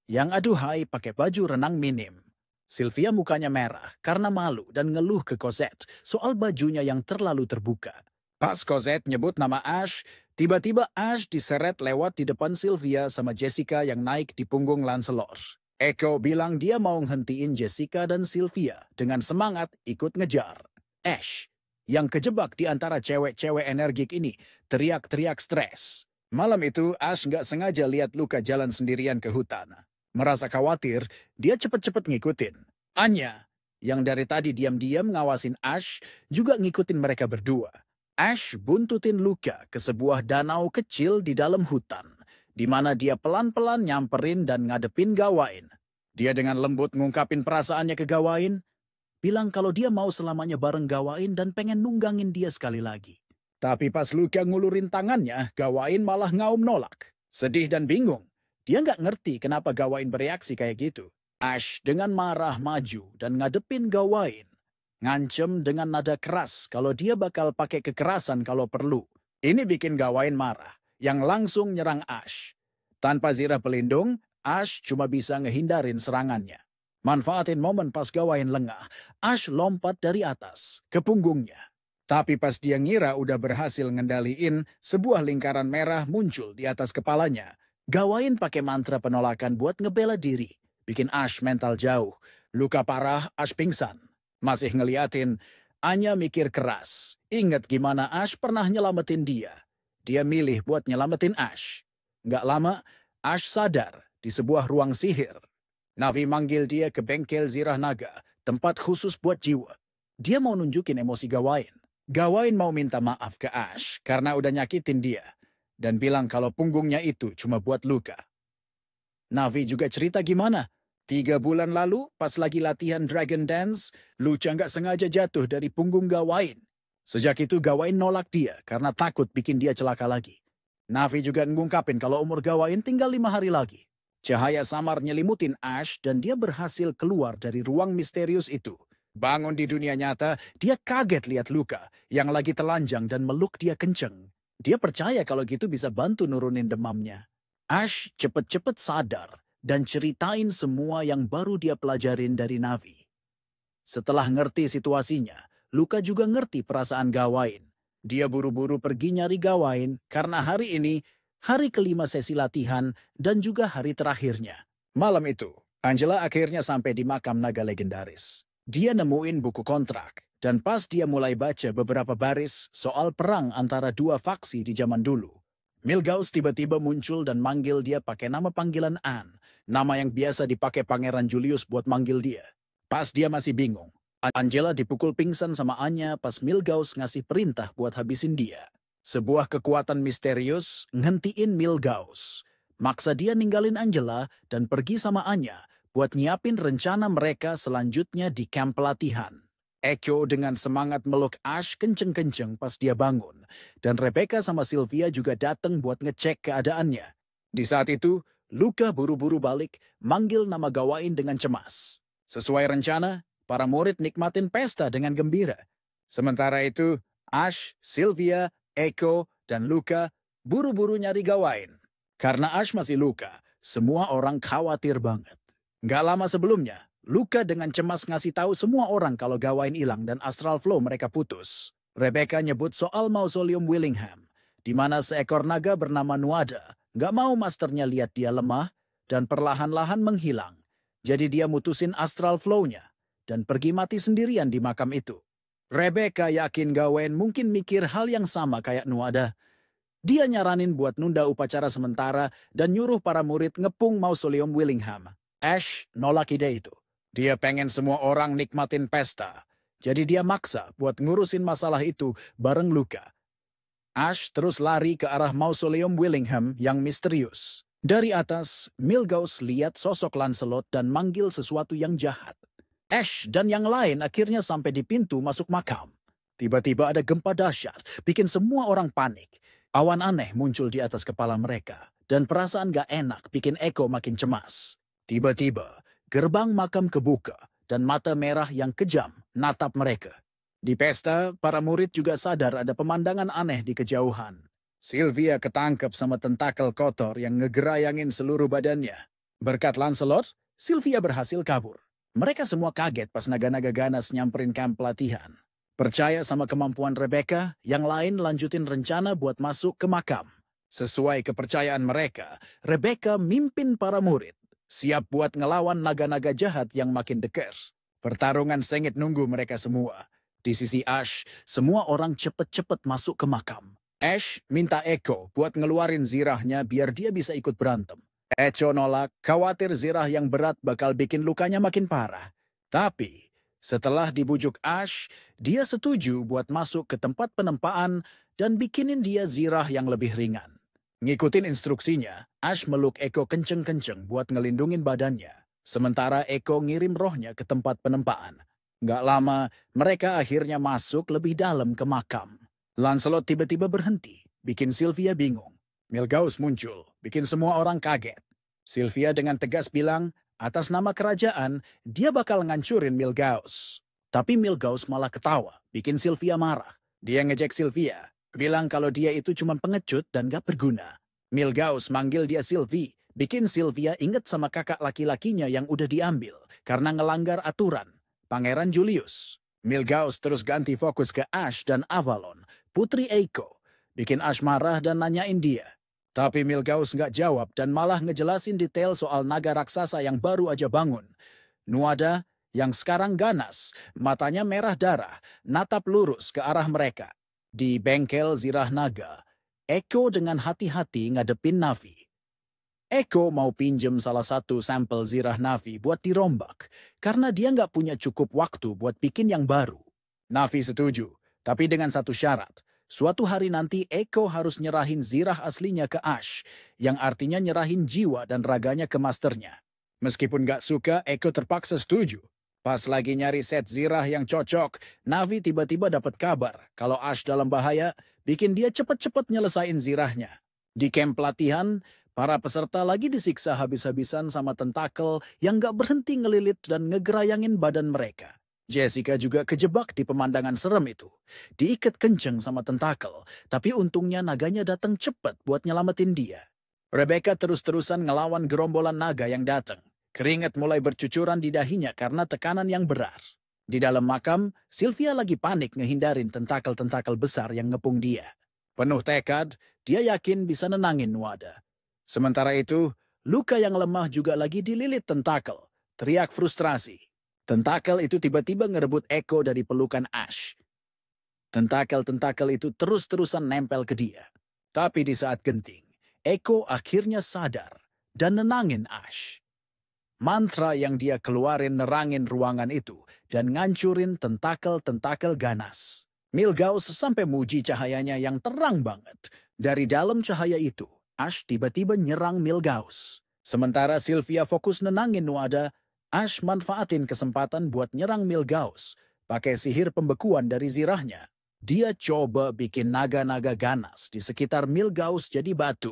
yang aduhai pakai baju renang minim. Sylvia mukanya merah karena malu dan ngeluh ke Cosette soal bajunya yang terlalu terbuka. Pas Cosette nyebut nama Ash, tiba-tiba Ash diseret lewat di depan Sylvia sama Jessica yang naik di punggung Lancelot. Eko bilang dia mau ngehentiin Jessica dan Sylvia dengan semangat ikut ngejar. Ash, yang kejebak di antara cewek-cewek energik ini, teriak-teriak stres. Malam itu, Ash nggak sengaja lihat Luka jalan sendirian ke hutan. Merasa khawatir, dia cepet-cepet ngikutin. Anya, yang dari tadi diam-diam ngawasin Ash, juga ngikutin mereka berdua. Ash buntutin Luka ke sebuah danau kecil di dalam hutan, di mana dia pelan-pelan nyamperin dan ngadepin Gawain. Dia dengan lembut ngungkapin perasaannya ke Gawain, bilang kalau dia mau selamanya bareng Gawain dan pengen nunggangin dia sekali lagi. Tapi pas Luka ngulurin tangannya, Gawain malah ngaum nolak. Sedih dan bingung. Dia nggak ngerti kenapa Gawain bereaksi kayak gitu. Ash dengan marah maju dan ngadepin Gawain. Ngancem dengan nada keras kalau dia bakal pakai kekerasan kalau perlu. Ini bikin Gawain marah, yang langsung nyerang Ash. Tanpa zirah pelindung, Ash cuma bisa ngehindarin serangannya. Manfaatin momen pas Gawain lengah, Ash lompat dari atas ke punggungnya. Tapi pas dia ngira udah berhasil ngendaliin, sebuah lingkaran merah muncul di atas kepalanya. Gawain pakai mantra penolakan buat ngebela diri, bikin Ash mental jauh. Luka parah, Ash pingsan. Masih ngeliatin, Anya mikir keras. Ingat gimana Ash pernah nyelamatin dia. Dia milih buat nyelamatin Ash. Nggak lama, Ash sadar di sebuah ruang sihir. Navi manggil dia ke bengkel Zirah Naga, tempat khusus buat jiwa. Dia mau nunjukin emosi Gawain. Gawain mau minta maaf ke Ash karena udah nyakitin dia. Dan bilang kalau punggungnya itu cuma buat luka. Navi juga cerita gimana. 3 bulan lalu, pas lagi latihan Dragon Dance, Lucha nggak sengaja jatuh dari punggung Gawain. Sejak itu Gawain nolak dia karena takut bikin dia celaka lagi. Navi juga ngungkapin kalau umur Gawain tinggal 5 hari lagi. Cahaya samar nyelimutin Ash dan dia berhasil keluar dari ruang misterius itu. Bangun di dunia nyata, dia kaget lihat Luka yang lagi telanjang dan meluk dia kenceng. Dia percaya kalau gitu bisa bantu nurunin demamnya. Ash cepet-cepet sadar dan ceritain semua yang baru dia pelajarin dari Navi. Setelah ngerti situasinya, Luka juga ngerti perasaan Gawain. Dia buru-buru pergi nyari Gawain karena hari ini hari kelima sesi latihan dan juga hari terakhirnya. Malam itu, Angela akhirnya sampai di makam naga legendaris. Dia nemuin buku kontrak. Dan pas dia mulai baca beberapa baris soal perang antara 2 faksi di zaman dulu, Milgaus tiba-tiba muncul dan manggil dia pakai nama panggilan Anne, nama yang biasa dipakai Pangeran Julius buat manggil dia. Pas dia masih bingung, Angela dipukul pingsan sama Anya pas Milgaus ngasih perintah buat habisin dia. Sebuah kekuatan misterius ngentiin Milgaus. Maksa dia ninggalin Angela dan pergi sama Anya buat nyiapin rencana mereka selanjutnya di kamp pelatihan. Eko dengan semangat meluk Ash kenceng-kenceng pas dia bangun. Dan Rebecca sama Sylvia juga datang buat ngecek keadaannya. Di saat itu, Luka buru-buru balik, manggil nama Gawain dengan cemas. Sesuai rencana, para murid nikmatin pesta dengan gembira. Sementara itu, Ash, Sylvia, Echo, dan Luka buru-buru nyari Gawain. Karena Ash masih luka, semua orang khawatir banget. Nggak lama sebelumnya, Luka dengan cemas ngasih tahu semua orang kalau Gawain hilang dan astral flow mereka putus. Rebecca nyebut soal mausoleum Willingham, di mana seekor naga bernama Nuada nggak mau masternya lihat dia lemah dan perlahan-lahan menghilang. Jadi dia mutusin astral flow-nya dan pergi mati sendirian di makam itu. Rebecca yakin Gawain mungkin mikir hal yang sama kayak Nuada. Dia nyaranin buat nunda upacara sementara dan nyuruh para murid ngepung mausoleum Willingham. Ash nolak ide itu. Dia pengen semua orang nikmatin pesta. Jadi dia maksa buat ngurusin masalah itu bareng Luka. Ash terus lari ke arah mausoleum Willingham yang misterius. Dari atas, Milgauss lihat sosok Lancelot dan manggil sesuatu yang jahat. Ash dan yang lain akhirnya sampai di pintu masuk makam. Tiba-tiba ada gempa dahsyat, bikin semua orang panik. Awan aneh muncul di atas kepala mereka, dan perasaan gak enak bikin Echo makin cemas. Tiba-tiba, gerbang makam kebuka, dan mata merah yang kejam natap mereka. Di pesta, para murid juga sadar ada pemandangan aneh di kejauhan. Sylvia ketangkep sama tentakel kotor yang ngegerayangin seluruh badannya. Berkat Lancelot, Sylvia berhasil kabur. Mereka semua kaget pas naga-naga ganas nyamperin kamp pelatihan. Percaya sama kemampuan Rebecca, yang lain lanjutin rencana buat masuk ke makam. Sesuai kepercayaan mereka, Rebecca mimpin para murid, siap buat ngelawan naga-naga jahat yang makin dekat. Pertarungan sengit nunggu mereka semua. Di sisi Ash, semua orang cepet-cepet masuk ke makam. Ash minta Echo buat ngeluarin zirahnya biar dia bisa ikut berantem. Echo nolak, khawatir zirah yang berat bakal bikin lukanya makin parah. Tapi setelah dibujuk Ash, dia setuju buat masuk ke tempat penempaan dan bikinin dia zirah yang lebih ringan. Ngikutin instruksinya, Ash meluk Echo kenceng-kenceng buat ngelindungin badannya. Sementara Echo ngirim rohnya ke tempat penempaan. Nggak lama, mereka akhirnya masuk lebih dalam ke makam. Lancelot tiba-tiba berhenti, bikin Sylvia bingung. Milgauss muncul, bikin semua orang kaget. Sylvia dengan tegas bilang, atas nama kerajaan, dia bakal ngancurin Milgauss. Tapi Milgauss malah ketawa, bikin Sylvia marah. Dia ngejek Sylvia, bilang kalau dia itu cuma pengecut dan gak berguna. Milgauss manggil dia Sylvie, bikin Sylvia inget sama kakak laki-lakinya yang udah diambil karena ngelanggar aturan, Pangeran Julius. Milgauss terus ganti fokus ke Ash dan Avalon, putri Eiko, bikin Ash marah dan nanyain dia. Tapi Milgauss nggak jawab dan malah ngejelasin detail soal naga raksasa yang baru aja bangun. Nuada, yang sekarang ganas, matanya merah darah, natap lurus ke arah mereka. Di bengkel zirah naga, Echo dengan hati-hati ngadepin Navi. Echo mau pinjem salah satu sampel zirah Navi buat dirombak, karena dia nggak punya cukup waktu buat bikin yang baru. Navi setuju, tapi dengan satu syarat. Suatu hari nanti Echo harus nyerahin zirah aslinya ke Ash, yang artinya nyerahin jiwa dan raganya ke masternya. Meskipun gak suka, Echo terpaksa setuju. Pas lagi nyari set zirah yang cocok, Navi tiba-tiba dapat kabar kalau Ash dalam bahaya, bikin dia cepet-cepet nyelesain zirahnya. Di camp pelatihan, para peserta lagi disiksa habis-habisan sama tentakel yang gak berhenti ngelilit dan ngegerayangin badan mereka. Jessica juga kejebak di pemandangan serem itu. Diikat kenceng sama tentakel, tapi untungnya naganya datang cepat buat nyelamatin dia. Rebecca terus-terusan ngelawan gerombolan naga yang datang. Keringat mulai bercucuran di dahinya karena tekanan yang berat. Di dalam makam, Sylvia lagi panik ngehindarin tentakel-tentakel besar yang ngepung dia. Penuh tekad, dia yakin bisa nenangin Nuada. Sementara itu, Luka yang lemah juga lagi dililit tentakel. Teriak frustrasi. Tentakel itu tiba-tiba ngerebut Echo dari pelukan Ash. Tentakel-tentakel itu terus-terusan nempel ke dia. Tapi di saat genting, Echo akhirnya sadar dan nenangin Ash. Mantra yang dia keluarin nerangin ruangan itu dan ngancurin tentakel-tentakel ganas. Milgauss sampai muji cahayanya yang terang banget. Dari dalam cahaya itu, Ash tiba-tiba nyerang Milgauss. Sementara Sylvia fokus nenangin Nuada, Ash manfaatin kesempatan buat nyerang Milgauss, pakai sihir pembekuan dari zirahnya. Dia coba bikin naga-naga ganas di sekitar Milgauss jadi batu.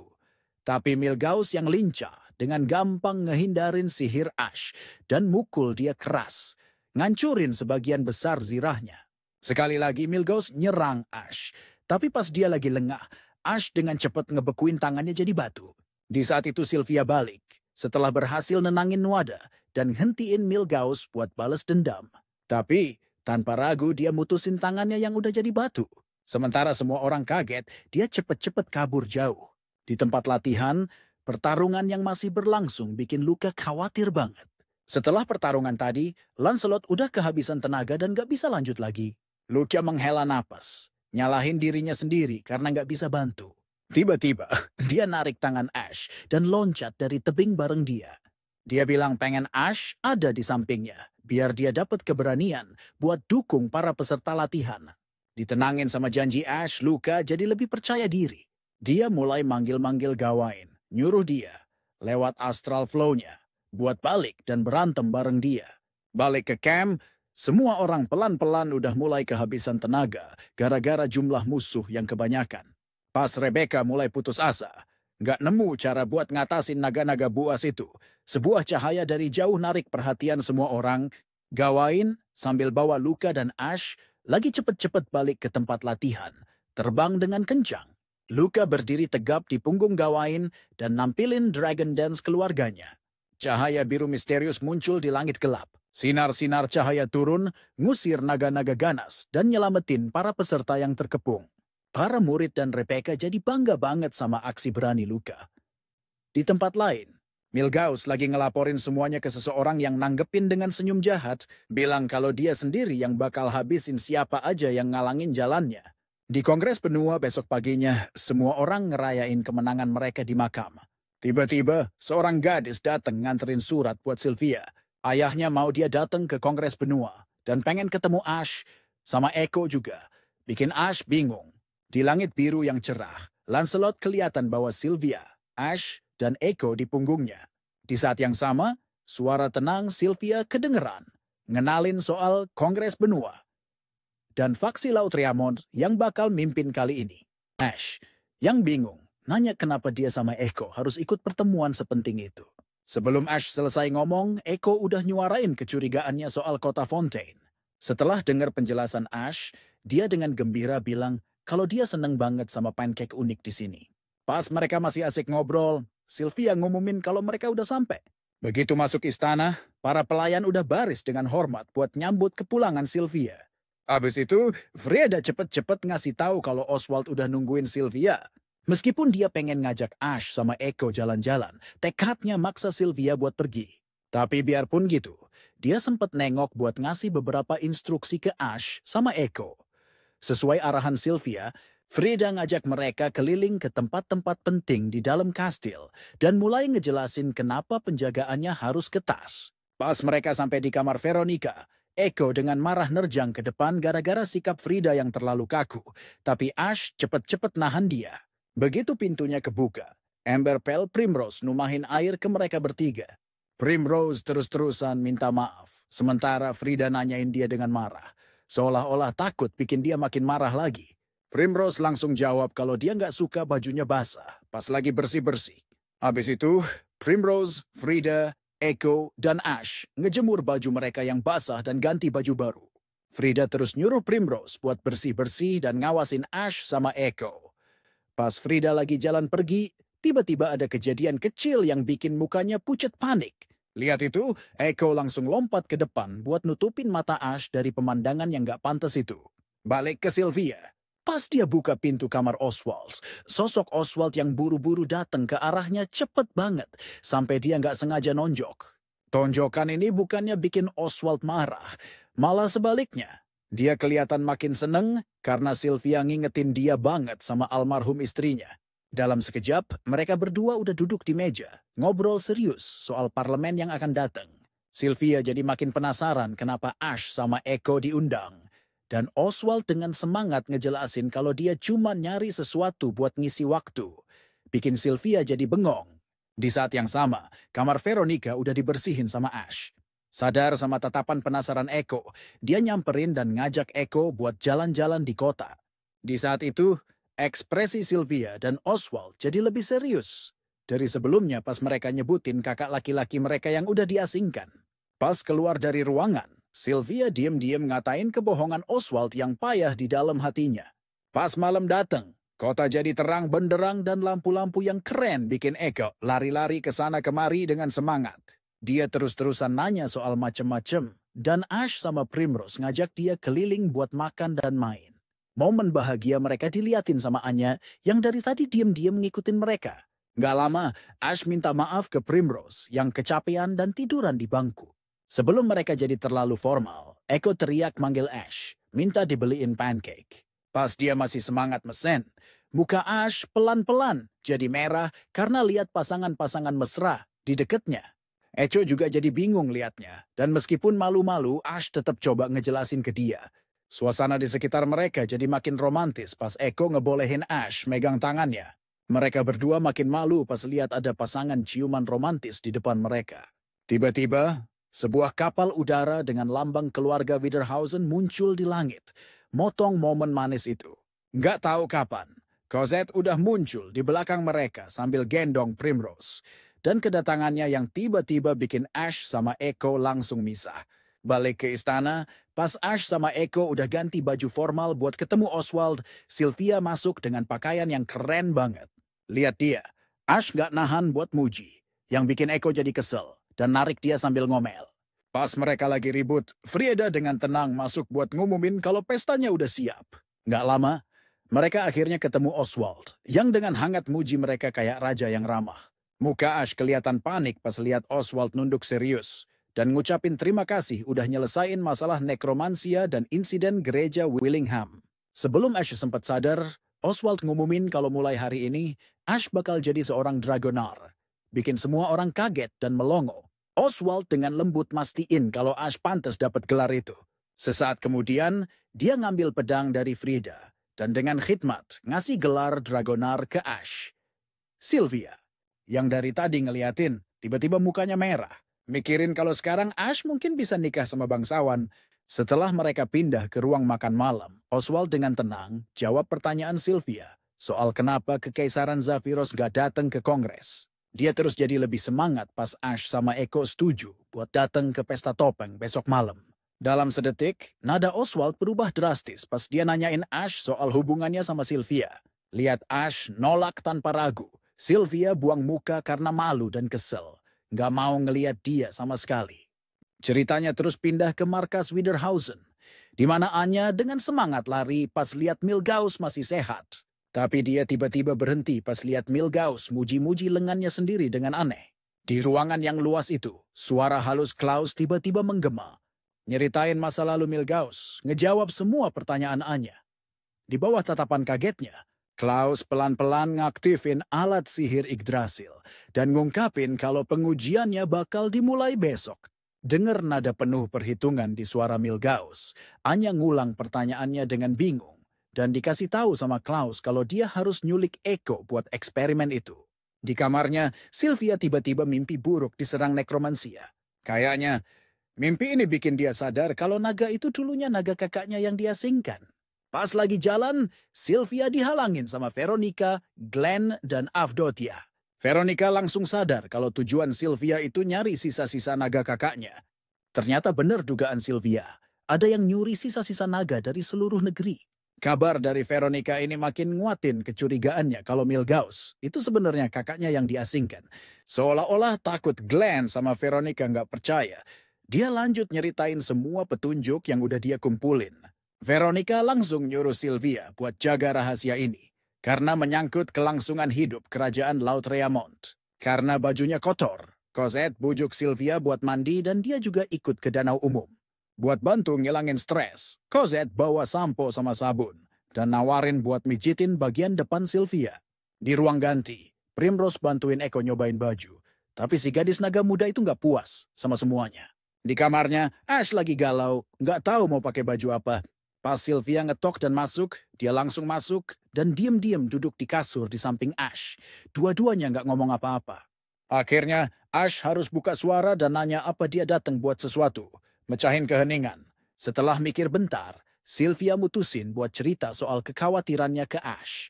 Tapi Milgauss yang lincah dengan gampang ngehindarin sihir Ash dan mukul dia keras, ngancurin sebagian besar zirahnya. Sekali lagi Milgauss nyerang Ash, Tapi pas dia lagi lengah, Ash dengan cepat ngebekuin tangannya jadi batu. Di saat itu Sylvia balik, setelah berhasil nenangin Nuada dan hentiin Milgaus buat balas dendam. Tapi, tanpa ragu dia mutusin tangannya yang udah jadi batu. Sementara semua orang kaget, dia cepet-cepet kabur jauh. Di tempat latihan, pertarungan yang masih berlangsung bikin Luka khawatir banget. Setelah pertarungan tadi, Lancelot udah kehabisan tenaga dan gak bisa lanjut lagi. Luka menghela napas, nyalahin dirinya sendiri karena gak bisa bantu. Tiba-tiba, dia narik tangan Ash dan loncat dari tebing bareng dia. Dia bilang pengen Ash ada di sampingnya, biar dia dapat keberanian buat dukung para peserta latihan. Ditenangin sama janji Ash, Luka jadi lebih percaya diri. Dia mulai manggil-manggil Gawain, nyuruh dia lewat astral flow-nya buat balik dan berantem bareng dia. Balik ke camp, semua orang pelan-pelan udah mulai kehabisan tenaga gara-gara jumlah musuh yang kebanyakan. Pas Rebecca mulai putus asa, nggak nemu cara buat ngatasin naga-naga buas itu. Sebuah cahaya dari jauh narik perhatian semua orang. Gawain sambil bawa Luka dan Ash lagi cepet-cepet balik ke tempat latihan, terbang dengan kencang. Luka berdiri tegap di punggung Gawain dan nampilin Dragon Dance keluarganya. Cahaya biru misterius muncul di langit gelap. Sinar-sinar cahaya turun, ngusir naga-naga ganas, dan nyelamatin para peserta yang terkepung. Para murid dan Rebecca jadi bangga banget sama aksi berani Luka. Di tempat lain, Milgaus lagi ngelaporin semuanya ke seseorang yang nanggepin dengan senyum jahat, bilang kalau dia sendiri yang bakal habisin siapa aja yang ngalangin jalannya. Di Kongres Benua besok paginya, semua orang ngerayain kemenangan mereka di makam. Tiba-tiba, seorang gadis datang nganterin surat buat Sylvia. Ayahnya mau dia datang ke Kongres Benua dan pengen ketemu Ash sama Echo juga. Bikin Ash bingung. Di langit biru yang cerah, Lancelot kelihatan bawa Sylvia, Ash, dan Echo di punggungnya. Di saat yang sama, suara tenang Sylvia kedengeran, ngenalin soal Kongres Benua dan faksi Laut Riamond yang bakal mimpin kali ini. Ash, yang bingung, nanya kenapa dia sama Echo harus ikut pertemuan sepenting itu. Sebelum Ash selesai ngomong, Echo udah nyuarain kecurigaannya soal kota Fontaine. Setelah dengar penjelasan Ash, dia dengan gembira bilang kalau dia seneng banget sama pancake unik di sini. Pas mereka masih asik ngobrol, Sylvia ngumumin kalau mereka udah sampai. Begitu masuk istana, para pelayan udah baris dengan hormat buat nyambut kepulangan Sylvia. Abis itu, Freda cepet-cepet ngasih tahu kalau Oswald udah nungguin Sylvia. Meskipun dia pengen ngajak Ash sama Echo jalan-jalan, tekadnya maksa Sylvia buat pergi. Tapi biarpun gitu, dia sempat nengok buat ngasih beberapa instruksi ke Ash sama Echo. Sesuai arahan Sylvia, Freda ngajak mereka keliling ke tempat-tempat penting di dalam kastil dan mulai ngejelasin kenapa penjagaannya harus ketat. Pas mereka sampai di kamar Veronica, Echo dengan marah nerjang ke depan gara-gara sikap Frida yang terlalu kaku, tapi Ash cepet-cepet nahan dia. Begitu pintunya kebuka, Amber Pale Primrose numahin air ke mereka bertiga. Primrose terus-terusan minta maaf, sementara Frida nanyain dia dengan marah. Seolah-olah takut bikin dia makin marah lagi. Primrose langsung jawab kalau dia nggak suka bajunya basah pas lagi bersih-bersih. Habis itu, Primrose, Frida, Echo, dan Ash ngejemur baju mereka yang basah dan ganti baju baru. Frida terus nyuruh Primrose buat bersih-bersih dan ngawasin Ash sama Echo. Pas Frida lagi jalan pergi, tiba-tiba ada kejadian kecil yang bikin mukanya pucat panik. Lihat itu, Echo langsung lompat ke depan buat nutupin mata Ash dari pemandangan yang gak pantas itu. Balik ke Sylvia. Pas dia buka pintu kamar Oswald, sosok Oswald yang buru-buru datang ke arahnya cepet banget, sampai dia gak sengaja nonjok. Tonjokan ini bukannya bikin Oswald marah, malah sebaliknya. Dia kelihatan makin seneng karena Sylvia ngingetin dia banget sama almarhum istrinya. Dalam sekejap, mereka berdua udah duduk di meja, ngobrol serius soal parlemen yang akan datang. Sylvia jadi makin penasaran kenapa Ash sama Echo diundang. Dan Oswald dengan semangat ngejelasin kalau dia cuma nyari sesuatu buat ngisi waktu. Bikin Sylvia jadi bengong. Di saat yang sama, kamar Veronica udah dibersihin sama Ash. Sadar sama tatapan penasaran Echo, dia nyamperin dan ngajak Echo buat jalan-jalan di kota. Di saat itu, ekspresi Sylvia dan Oswald jadi lebih serius. Dari sebelumnya pas mereka nyebutin kakak laki-laki mereka yang udah diasingkan. Pas keluar dari ruangan, Sylvia diam-diam ngatain kebohongan Oswald yang payah di dalam hatinya. Pas malam datang, kota jadi terang benderang dan lampu-lampu yang keren bikin Eko lari-lari ke sana kemari dengan semangat. Dia terus-terusan nanya soal macem-macem, dan Ash sama Primrose ngajak dia keliling buat makan dan main. Momen bahagia mereka diliatin sama Anya yang dari tadi diam-diam ngikutin mereka. Nggak lama, Ash minta maaf ke Primrose yang kecapean dan tiduran di bangku. Sebelum mereka jadi terlalu formal, Eko teriak manggil Ash, minta dibeliin pancake. Pas dia masih semangat mesen, muka Ash pelan-pelan jadi merah karena lihat pasangan-pasangan mesra di deketnya. Echo juga jadi bingung liatnya, dan meskipun malu-malu, Ash tetap coba ngejelasin ke dia. Suasana di sekitar mereka jadi makin romantis pas Echo ngebolehin Ash megang tangannya. Mereka berdua makin malu pas lihat ada pasangan ciuman romantis di depan mereka. Tiba-tiba, sebuah kapal udara dengan lambang keluarga Wiederhausen muncul di langit, motong momen manis itu. Nggak tahu kapan, Cosette udah muncul di belakang mereka sambil gendong Primrose. Dan kedatangannya yang tiba-tiba bikin Ash sama Echo langsung misah. Balik ke istana, pas Ash sama Echo udah ganti baju formal buat ketemu Oswald, Sylvia masuk dengan pakaian yang keren banget. Lihat dia, Ash nggak nahan buat muji, yang bikin Echo jadi kesel dan narik dia sambil ngomel. Pas mereka lagi ribut, Frieda dengan tenang masuk buat ngumumin kalau pestanya udah siap. Nggak lama, mereka akhirnya ketemu Oswald, yang dengan hangat muji mereka kayak raja yang ramah. Muka Ash kelihatan panik pas lihat Oswald nunduk serius, dan ngucapin terima kasih udah nyelesain masalah nekromansia dan insiden gereja Willingham. Sebelum Ash sempat sadar, Oswald ngumumin kalau mulai hari ini, Ash bakal jadi seorang Dragonar. Bikin semua orang kaget dan melongo. Oswald dengan lembut mastiin kalau Ash pantas dapat gelar itu. Sesaat kemudian, dia ngambil pedang dari Frieda dan dengan khidmat ngasih gelar Dragonar ke Ash. Sylvia, yang dari tadi ngeliatin, tiba-tiba mukanya merah. Mikirin kalau sekarang Ash mungkin bisa nikah sama bangsawan. Setelah mereka pindah ke ruang makan malam, Oswald dengan tenang jawab pertanyaan Sylvia soal kenapa Kekaisaran Zaphiros gak datang ke Kongres. Dia terus jadi lebih semangat pas Ash sama Echo setuju buat datang ke pesta topeng besok malam. Dalam sedetik, nada Oswald berubah drastis pas dia nanyain Ash soal hubungannya sama Sylvia. Lihat Ash nolak tanpa ragu. Sylvia buang muka karena malu dan kesel. Nggak mau ngeliat dia sama sekali. Ceritanya terus pindah ke markas Wiederhausen, di mana Anya dengan semangat lari pas lihat Milgauss masih sehat. Tapi dia tiba-tiba berhenti pas lihat Milgauss muji-muji lengannya sendiri dengan aneh. Di ruangan yang luas itu, suara halus Klaus tiba-tiba menggema. Nyeritain masa lalu Milgauss, ngejawab semua pertanyaan Anya. Di bawah tatapan kagetnya, Klaus pelan-pelan ngaktifin alat sihir Yggdrasil dan ngungkapin kalau pengujiannya bakal dimulai besok. Dengar nada penuh perhitungan di suara Milgauss, Anya ngulang pertanyaannya dengan bingung. Dan dikasih tahu sama Klaus kalau dia harus nyulik Echo buat eksperimen itu. Di kamarnya, Sylvia tiba-tiba mimpi buruk diserang nekromansia. Kayaknya, mimpi ini bikin dia sadar kalau naga itu dulunya naga kakaknya yang diasingkan. Pas lagi jalan, Sylvia dihalangin sama Veronica, Glenn, dan Avdotia. Veronica langsung sadar kalau tujuan Sylvia itu nyari sisa-sisa naga kakaknya. Ternyata benar dugaan Sylvia. Ada yang nyuri sisa-sisa naga dari seluruh negeri. Kabar dari Veronica ini makin nguatin kecurigaannya kalau Milgauss itu sebenarnya kakaknya yang diasingkan. Seolah-olah takut Glenn sama Veronica nggak percaya. Dia lanjut nyeritain semua petunjuk yang udah dia kumpulin. Veronica langsung nyuruh Sylvia buat jaga rahasia ini. Karena menyangkut kelangsungan hidup kerajaan Laut Reamont. Karena bajunya kotor, Cosette bujuk Sylvia buat mandi dan dia juga ikut ke danau umum. Buat bantu ngilangin stres, Cosette bawa sampo sama sabun dan nawarin buat mijitin bagian depan Sylvia. Di ruang ganti, Primrose bantuin Echo nyobain baju. Tapi si gadis naga muda itu nggak puas sama semuanya. Di kamarnya, Ash lagi galau, nggak tahu mau pakai baju apa. Pas Sylvia ngetok dan masuk, dia langsung masuk dan diam-diam duduk di kasur di samping Ash. Dua-duanya nggak ngomong apa-apa. Akhirnya, Ash harus buka suara dan nanya apa dia datang buat sesuatu. Mecahin keheningan. Setelah mikir bentar, Sylvia mutusin buat cerita soal kekhawatirannya ke Ash.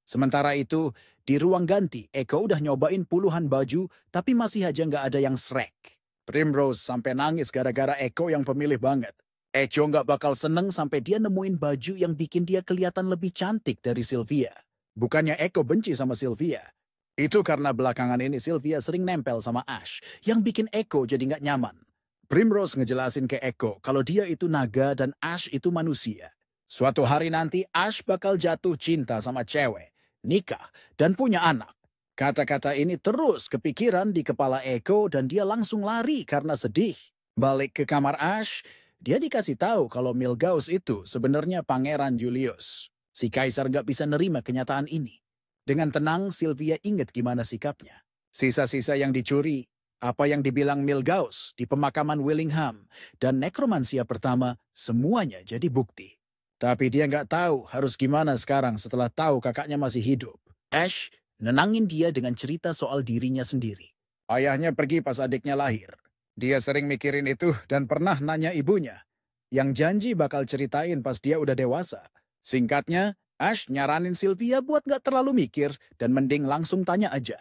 Sementara itu, di ruang ganti, Echo udah nyobain puluhan baju, tapi masih aja nggak ada yang srek. Primrose sampai nangis gara-gara Echo yang pemilih banget. Echo nggak bakal seneng sampai dia nemuin baju yang bikin dia kelihatan lebih cantik dari Sylvia. Bukannya Echo benci sama Sylvia. Itu karena belakangan ini Sylvia sering nempel sama Ash, yang bikin Echo jadi nggak nyaman. Primrose ngejelasin ke Echo kalau dia itu naga dan Ash itu manusia. Suatu hari nanti Ash bakal jatuh cinta sama cewek, nikah, dan punya anak. Kata-kata ini terus kepikiran di kepala Echo dan dia langsung lari karena sedih. Balik ke kamar Ash, dia dikasih tahu kalau Milgauss itu sebenarnya Pangeran Julius. Si Kaisar gak bisa nerima kenyataan ini. Dengan tenang, Sylvia ingat gimana sikapnya. Sisa-sisa yang dicuri, apa yang dibilang Milgauss di pemakaman Willingham, dan nekromansia pertama, semuanya jadi bukti. Tapi dia nggak tahu harus gimana sekarang setelah tahu kakaknya masih hidup. Ash nenangin dia dengan cerita soal dirinya sendiri. Ayahnya pergi pas adiknya lahir. Dia sering mikirin itu dan pernah nanya ibunya, yang janji bakal ceritain pas dia udah dewasa. Singkatnya, Ash nyaranin Sylvia buat gak terlalu mikir dan mending langsung tanya aja.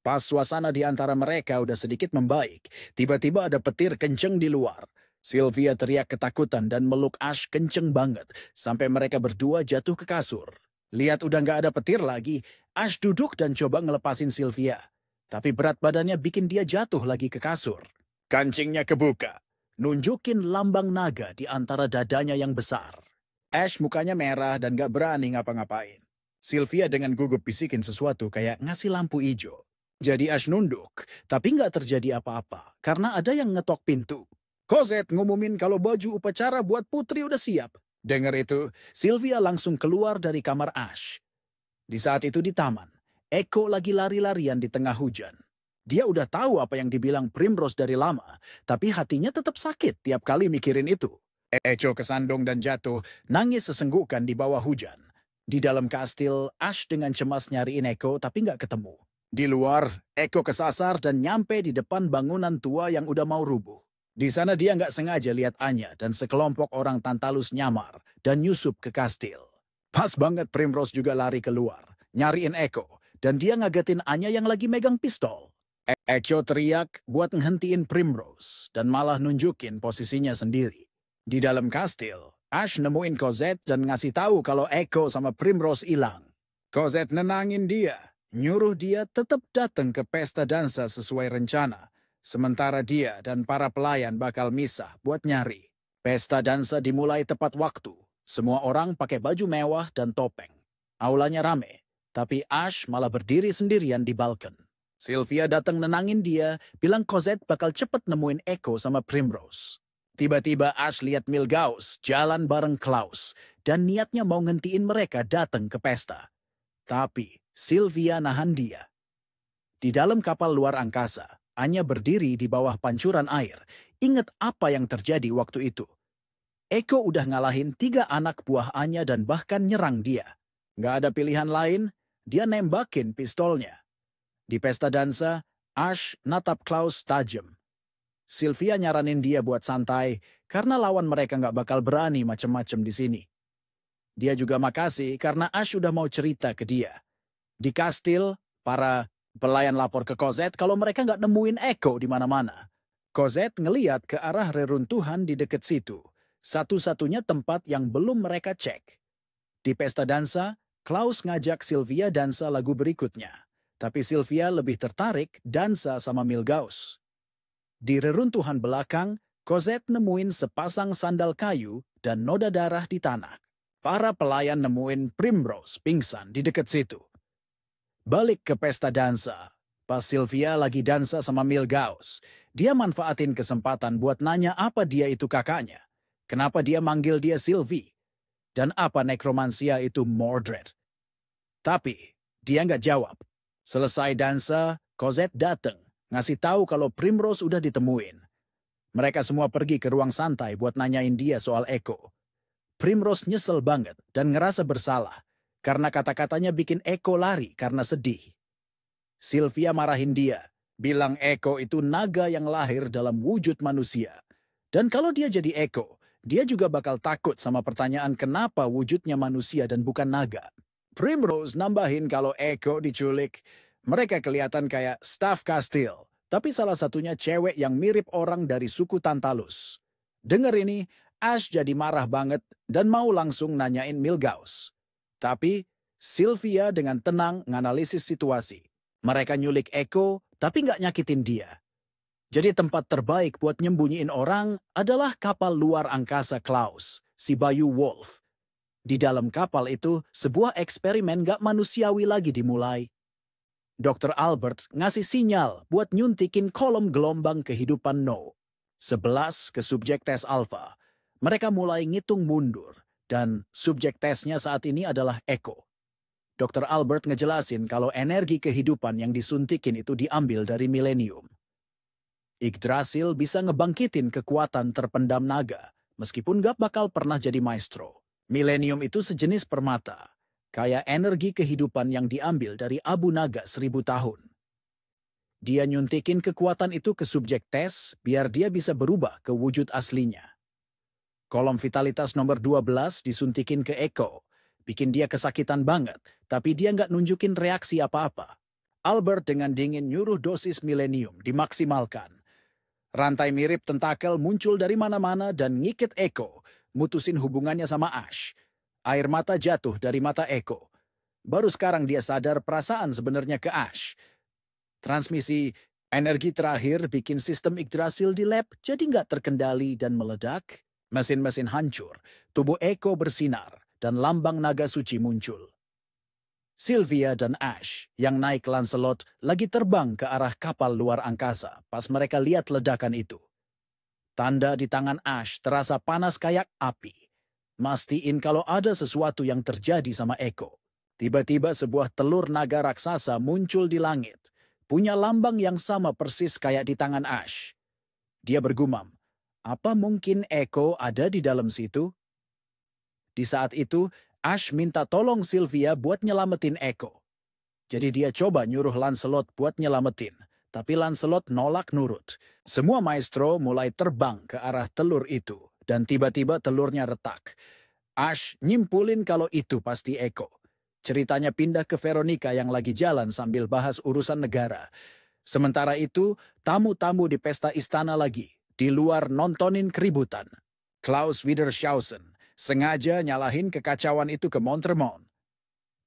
Pas suasana di antara mereka udah sedikit membaik, tiba-tiba ada petir kenceng di luar. Sylvia teriak ketakutan dan meluk Ash kenceng banget sampai mereka berdua jatuh ke kasur. Lihat udah gak ada petir lagi, Ash duduk dan coba ngelepasin Sylvia. Tapi berat badannya bikin dia jatuh lagi ke kasur. Kancingnya kebuka, nunjukin lambang naga di antara dadanya yang besar. Ash mukanya merah dan gak berani ngapa-ngapain. Sylvia dengan gugup bisikin sesuatu kayak ngasih lampu hijau. Jadi Ash nunduk, tapi gak terjadi apa-apa karena ada yang ngetok pintu. Cosette ngumumin kalau baju upacara buat putri udah siap. Dengar itu, Sylvia langsung keluar dari kamar Ash. Di saat itu di taman, Echo lagi lari-larian di tengah hujan. Dia udah tahu apa yang dibilang Primrose dari lama, tapi hatinya tetap sakit tiap kali mikirin itu. Echo kesandung dan jatuh, nangis sesenggukan di bawah hujan. Di dalam kastil, Ash dengan cemas nyariin Echo tapi nggak ketemu. Di luar, Echo kesasar dan nyampe di depan bangunan tua yang udah mau rubuh. Di sana dia nggak sengaja lihat Anya dan sekelompok orang Tantalus nyamar dan nyusup ke kastil. Pas banget Primrose juga lari keluar, nyariin Echo, dan dia ngagetin Anya yang lagi megang pistol. Echo teriak buat ngehentiin Primrose dan malah nunjukin posisinya sendiri. Di dalam kastil, Ash nemuin Cosette dan ngasih tahu kalau Echo sama Primrose hilang. Cosette nenangin dia, nyuruh dia tetap datang ke pesta dansa sesuai rencana. Sementara dia dan para pelayan bakal misah buat nyari. Pesta dansa dimulai tepat waktu. Semua orang pakai baju mewah dan topeng. Aulanya rame, tapi Ash malah berdiri sendirian di balkon. Sylvia datang nenangin dia, bilang Cosette bakal cepet nemuin Echo sama Primrose. Tiba-tiba Ash lihat Milgauss jalan bareng Klaus dan niatnya mau ngentiin mereka datang ke pesta. Tapi Sylvia nahan dia. Di dalam kapal luar angkasa, Anya berdiri di bawah pancuran air. Ingat apa yang terjadi waktu itu. Echo udah ngalahin 3 anak buah Anya dan bahkan nyerang dia. Nggak ada pilihan lain, dia nembakin pistolnya. Di pesta dansa, Ash natap Klaus tajam. Sylvia nyaranin dia buat santai karena lawan mereka nggak bakal berani macem-macem di sini. Dia juga makasih karena Ash udah mau cerita ke dia. Di kastil, para pelayan lapor ke Cosette kalau mereka nggak nemuin Echo di mana-mana. Cosette ngeliat ke arah reruntuhan di dekat situ, satu-satunya tempat yang belum mereka cek. Di pesta dansa, Klaus ngajak Sylvia dansa lagu berikutnya. Tapi Sylvia lebih tertarik dansa sama Milgauss. Di reruntuhan belakang, Cosette nemuin sepasang sandal kayu dan noda darah di tanah. Para pelayan nemuin Primrose pingsan di dekat situ. Balik ke pesta dansa. Pas Sylvia lagi dansa sama Milgauss, dia manfaatin kesempatan buat nanya apa dia itu kakaknya. Kenapa dia manggil dia Sylvie? Dan apa nekromansia itu Mordred? Tapi dia nggak jawab. Selesai dansa, Cosette datang, ngasih tahu kalau Primrose udah ditemuin. Mereka semua pergi ke ruang santai buat nanyain dia soal Echo. Primrose nyesel banget dan ngerasa bersalah, karena kata-katanya bikin Echo lari karena sedih. Sylvia marahin dia, bilang Echo itu naga yang lahir dalam wujud manusia. Dan kalau dia jadi Echo, dia juga bakal takut sama pertanyaan kenapa wujudnya manusia dan bukan naga. Primrose nambahin kalau Echo diculik, mereka kelihatan kayak staf kastil, tapi salah satunya cewek yang mirip orang dari suku Tantalus. Dengar ini, Ash jadi marah banget dan mau langsung nanyain Milgauss. Tapi Sylvia dengan tenang nganalisis situasi. Mereka nyulik Echo, tapi nggak nyakitin dia. Jadi tempat terbaik buat nyembunyiin orang adalah kapal luar angkasa Klaus, si Bayu Wolf. Di dalam kapal itu, sebuah eksperimen nggak manusiawi lagi dimulai. Dr. Albert ngasih sinyal buat nyuntikin kolom gelombang kehidupan No. 11 ke subjek tes alfa. Mereka mulai ngitung mundur, dan subjek tesnya saat ini adalah Echo. Dr. Albert ngejelasin kalau energi kehidupan yang disuntikin itu diambil dari milenium. Yggdrasil bisa ngebangkitin kekuatan terpendam naga, meskipun gak bakal pernah jadi maestro. Milenium itu sejenis permata, kayak energi kehidupan yang diambil dari abu naga 1000 tahun. Dia nyuntikin kekuatan itu ke subjek tes biar dia bisa berubah ke wujud aslinya. Kolom vitalitas nomor 12 disuntikin ke Echo, bikin dia kesakitan banget, tapi dia nggak nunjukin reaksi apa-apa. Albert dengan dingin nyuruh dosis milenium dimaksimalkan. Rantai mirip tentakel muncul dari mana-mana dan ngikit Echo, mutusin hubungannya sama Ash. Air mata jatuh dari mata Echo. Baru sekarang dia sadar perasaan sebenarnya ke Ash. Transmisi energi terakhir bikin sistem Yggdrasil di lab jadi nggak terkendali dan meledak. Mesin-mesin hancur, tubuh Echo bersinar, dan lambang naga suci muncul. Sylvia dan Ash yang naik Lancelot lagi terbang ke arah kapal luar angkasa pas mereka lihat ledakan itu. Tanda di tangan Ash terasa panas kayak api. Mastiin kalau ada sesuatu yang terjadi sama Echo. Tiba-tiba sebuah telur naga raksasa muncul di langit, punya lambang yang sama persis kayak di tangan Ash. Dia bergumam, apa mungkin Echo ada di dalam situ? Di saat itu, Ash minta tolong Sylvia buat nyelamatin Echo. Jadi dia coba nyuruh Lancelot buat nyelamatin, tapi Lancelot nolak nurut. Semua maestro mulai terbang ke arah telur itu, dan tiba-tiba telurnya retak. Ash nyimpulin kalau itu pasti Echo. Ceritanya pindah ke Veronica yang lagi jalan sambil bahas urusan negara. Sementara itu, tamu-tamu di pesta istana lagi, di luar nontonin keributan. Klaus Wiedershausen sengaja nyalahin kekacauan itu ke Montremont.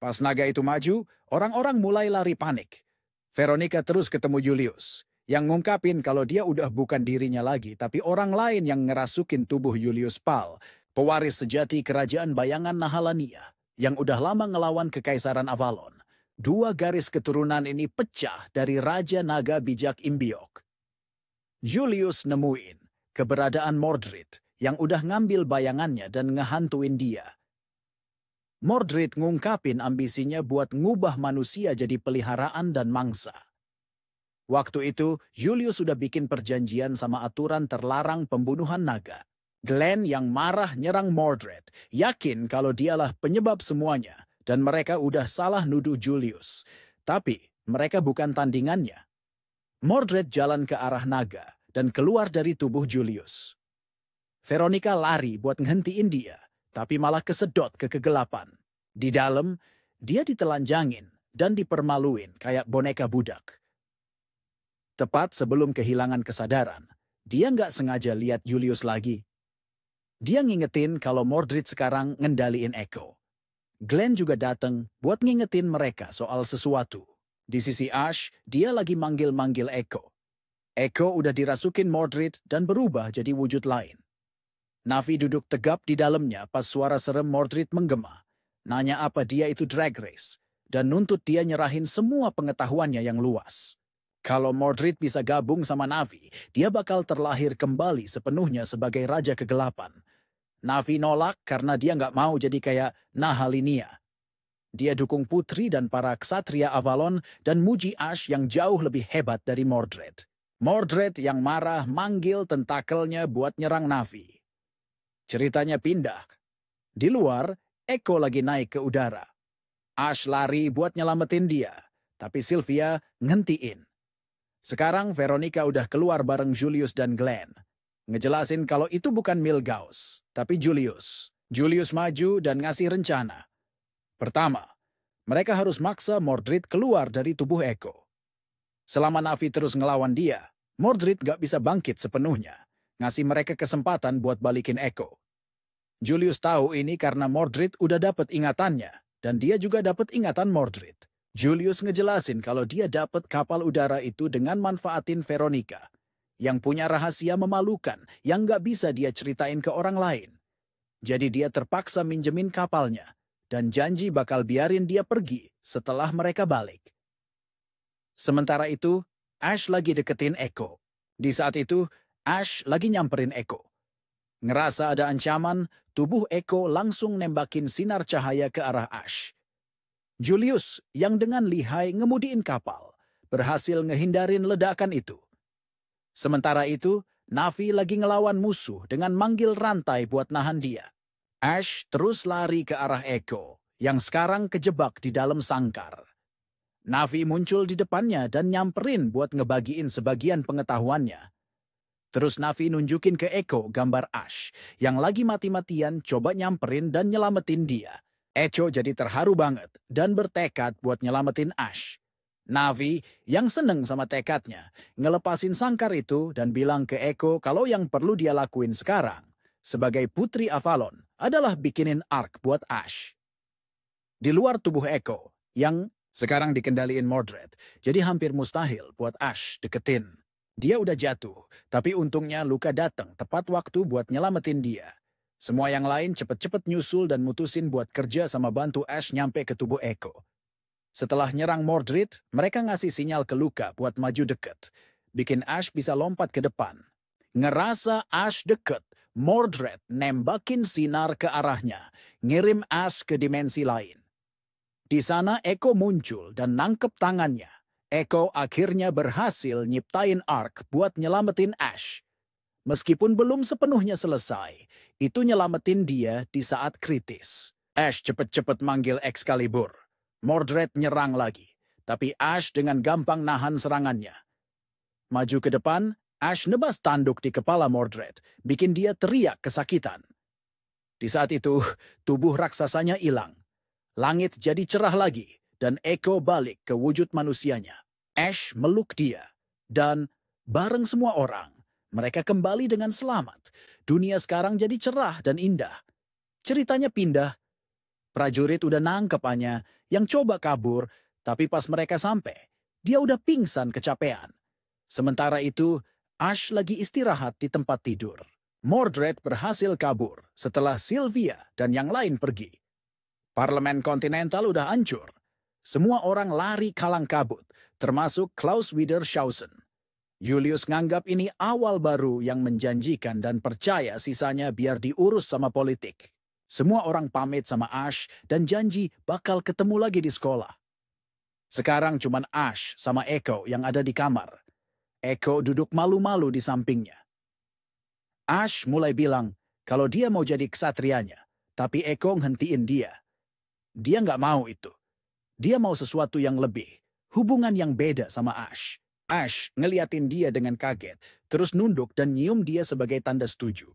Pas naga itu maju, orang-orang mulai lari panik. Veronica terus ketemu Julius, yang ngungkapin kalau dia udah bukan dirinya lagi, tapi orang lain yang ngerasukin tubuh Julius Pal, pewaris sejati kerajaan bayangan Nahalania, yang udah lama ngelawan Kekaisaran Avalon. Dua garis keturunan ini pecah dari Raja Naga Bijak Imbiok. Julius nemuin keberadaan Mordred yang udah ngambil bayangannya dan ngehantuin dia. Mordred ngungkapin ambisinya buat ngubah manusia jadi peliharaan dan mangsa. Waktu itu, Julius sudah bikin perjanjian sama aturan terlarang pembunuhan naga. Glenn yang marah nyerang Mordred, yakin kalau dialah penyebab semuanya, dan mereka udah salah nuduh Julius. Tapi mereka bukan tandingannya. Mordred jalan ke arah naga dan keluar dari tubuh Julius. Veronica lari buat ngehentiin dia, tapi malah kesedot ke kegelapan. Di dalam, dia ditelanjangin dan dipermaluin kayak boneka budak. Tepat sebelum kehilangan kesadaran, dia nggak sengaja lihat Julius lagi. Dia ngingetin kalau Mordred sekarang ngendaliin Echo. Glenn juga datang buat ngingetin mereka soal sesuatu. Di sisi Ash, dia lagi manggil-manggil Echo. Echo udah dirasukin Mordred dan berubah jadi wujud lain. Navi duduk tegap di dalamnya pas suara serem Mordred menggema. Nanya apa dia itu drag race, dan nuntut dia nyerahin semua pengetahuannya yang luas. Kalau Mordred bisa gabung sama Navi, dia bakal terlahir kembali sepenuhnya sebagai Raja Kegelapan. Navi nolak karena dia nggak mau jadi kayak Nahalinia. Dia dukung putri dan para ksatria Avalon dan muji Ash yang jauh lebih hebat dari Mordred. Mordred yang marah manggil tentakelnya buat nyerang Navi. Ceritanya pindah. Di luar, Echo lagi naik ke udara. Ash lari buat nyelamatin dia, tapi Sylvia ngentiin. Sekarang Veronica udah keluar bareng Julius dan Glenn. Ngejelasin kalau itu bukan Milgauss, tapi Julius. Julius maju dan ngasih rencana. Pertama, mereka harus maksa Mordred keluar dari tubuh Echo. Selama Navi terus ngelawan dia, Mordred gak bisa bangkit sepenuhnya, ngasih mereka kesempatan buat balikin Echo. Julius tahu ini karena Mordred udah dapat ingatannya, dan dia juga dapat ingatan Mordred. Julius ngejelasin kalau dia dapat kapal udara itu dengan manfaatin Veronica, yang punya rahasia memalukan yang nggak bisa dia ceritain ke orang lain. Jadi dia terpaksa minjemin kapalnya, dan janji bakal biarin dia pergi setelah mereka balik. Sementara itu, Ash lagi deketin Echo. Di saat itu, Ash lagi nyamperin Echo. Ngerasa ada ancaman, tubuh Echo langsung nembakin sinar cahaya ke arah Ash. Julius, yang dengan lihai ngemudiin kapal, berhasil ngehindarin ledakan itu. Sementara itu, Na'vi lagi ngelawan musuh dengan manggil rantai buat nahan dia. Ash terus lari ke arah Echo, yang sekarang kejebak di dalam sangkar. Na'vi muncul di depannya dan nyamperin buat ngebagiin sebagian pengetahuannya. Terus Na'vi nunjukin ke Echo gambar Ash, yang lagi mati-matian coba nyamperin dan nyelamatin dia. Echo jadi terharu banget dan bertekad buat nyelamatin Ash. Na'vi, yang seneng sama tekadnya, ngelepasin sangkar itu dan bilang ke Echo kalau yang perlu dia lakuin sekarang, sebagai Putri Avalon, adalah bikinin ark buat Ash. Di luar tubuh Echo, yang sekarang dikendaliin Mordred, jadi hampir mustahil buat Ash deketin. Dia udah jatuh, tapi untungnya Luka datang tepat waktu buat nyelamatin dia. Semua yang lain cepet-cepet nyusul dan mutusin buat kerja sama bantu Ash nyampe ke tubuh Echo. Setelah nyerang Mordred, mereka ngasih sinyal ke Luka buat maju deket, bikin Ash bisa lompat ke depan. Ngerasa Ash deket, Mordred nembakin sinar ke arahnya, ngirim Ash ke dimensi lain. Di sana Echo muncul dan nangkep tangannya. Echo akhirnya berhasil nyiptain ark buat nyelamatin Ash. Meskipun belum sepenuhnya selesai, itu nyelamatin dia di saat kritis. Ash cepet-cepet manggil Excalibur. Mordred nyerang lagi, tapi Ash dengan gampang nahan serangannya. Maju ke depan, Ash nebas tanduk di kepala Mordred, bikin dia teriak kesakitan. Di saat itu, tubuh raksasanya hilang. Langit jadi cerah lagi, dan Echo balik ke wujud manusianya. Ash meluk dia, dan bareng semua orang, mereka kembali dengan selamat. Dunia sekarang jadi cerah dan indah. Ceritanya pindah. Prajurit udah nangkep Anya yang coba kabur, tapi pas mereka sampai, dia udah pingsan kecapean. Sementara itu, Ash lagi istirahat di tempat tidur. Mordred berhasil kabur setelah Sylvia dan yang lain pergi. Parlemen Kontinental udah hancur. Semua orang lari kalang kabut, termasuk Klaus Wiedershausen. Julius nganggap ini awal baru yang menjanjikan dan percaya sisanya biar diurus sama politik. Semua orang pamit sama Ash dan janji bakal ketemu lagi di sekolah. Sekarang cuman Ash sama Echo yang ada di kamar. Echo duduk malu-malu di sampingnya. Ash mulai bilang kalau dia mau jadi ksatrianya, tapi Echo ngentiin dia. Dia nggak mau itu. Dia mau sesuatu yang lebih, hubungan yang beda sama Ash. Ash ngeliatin dia dengan kaget, terus nunduk dan nyium dia sebagai tanda setuju.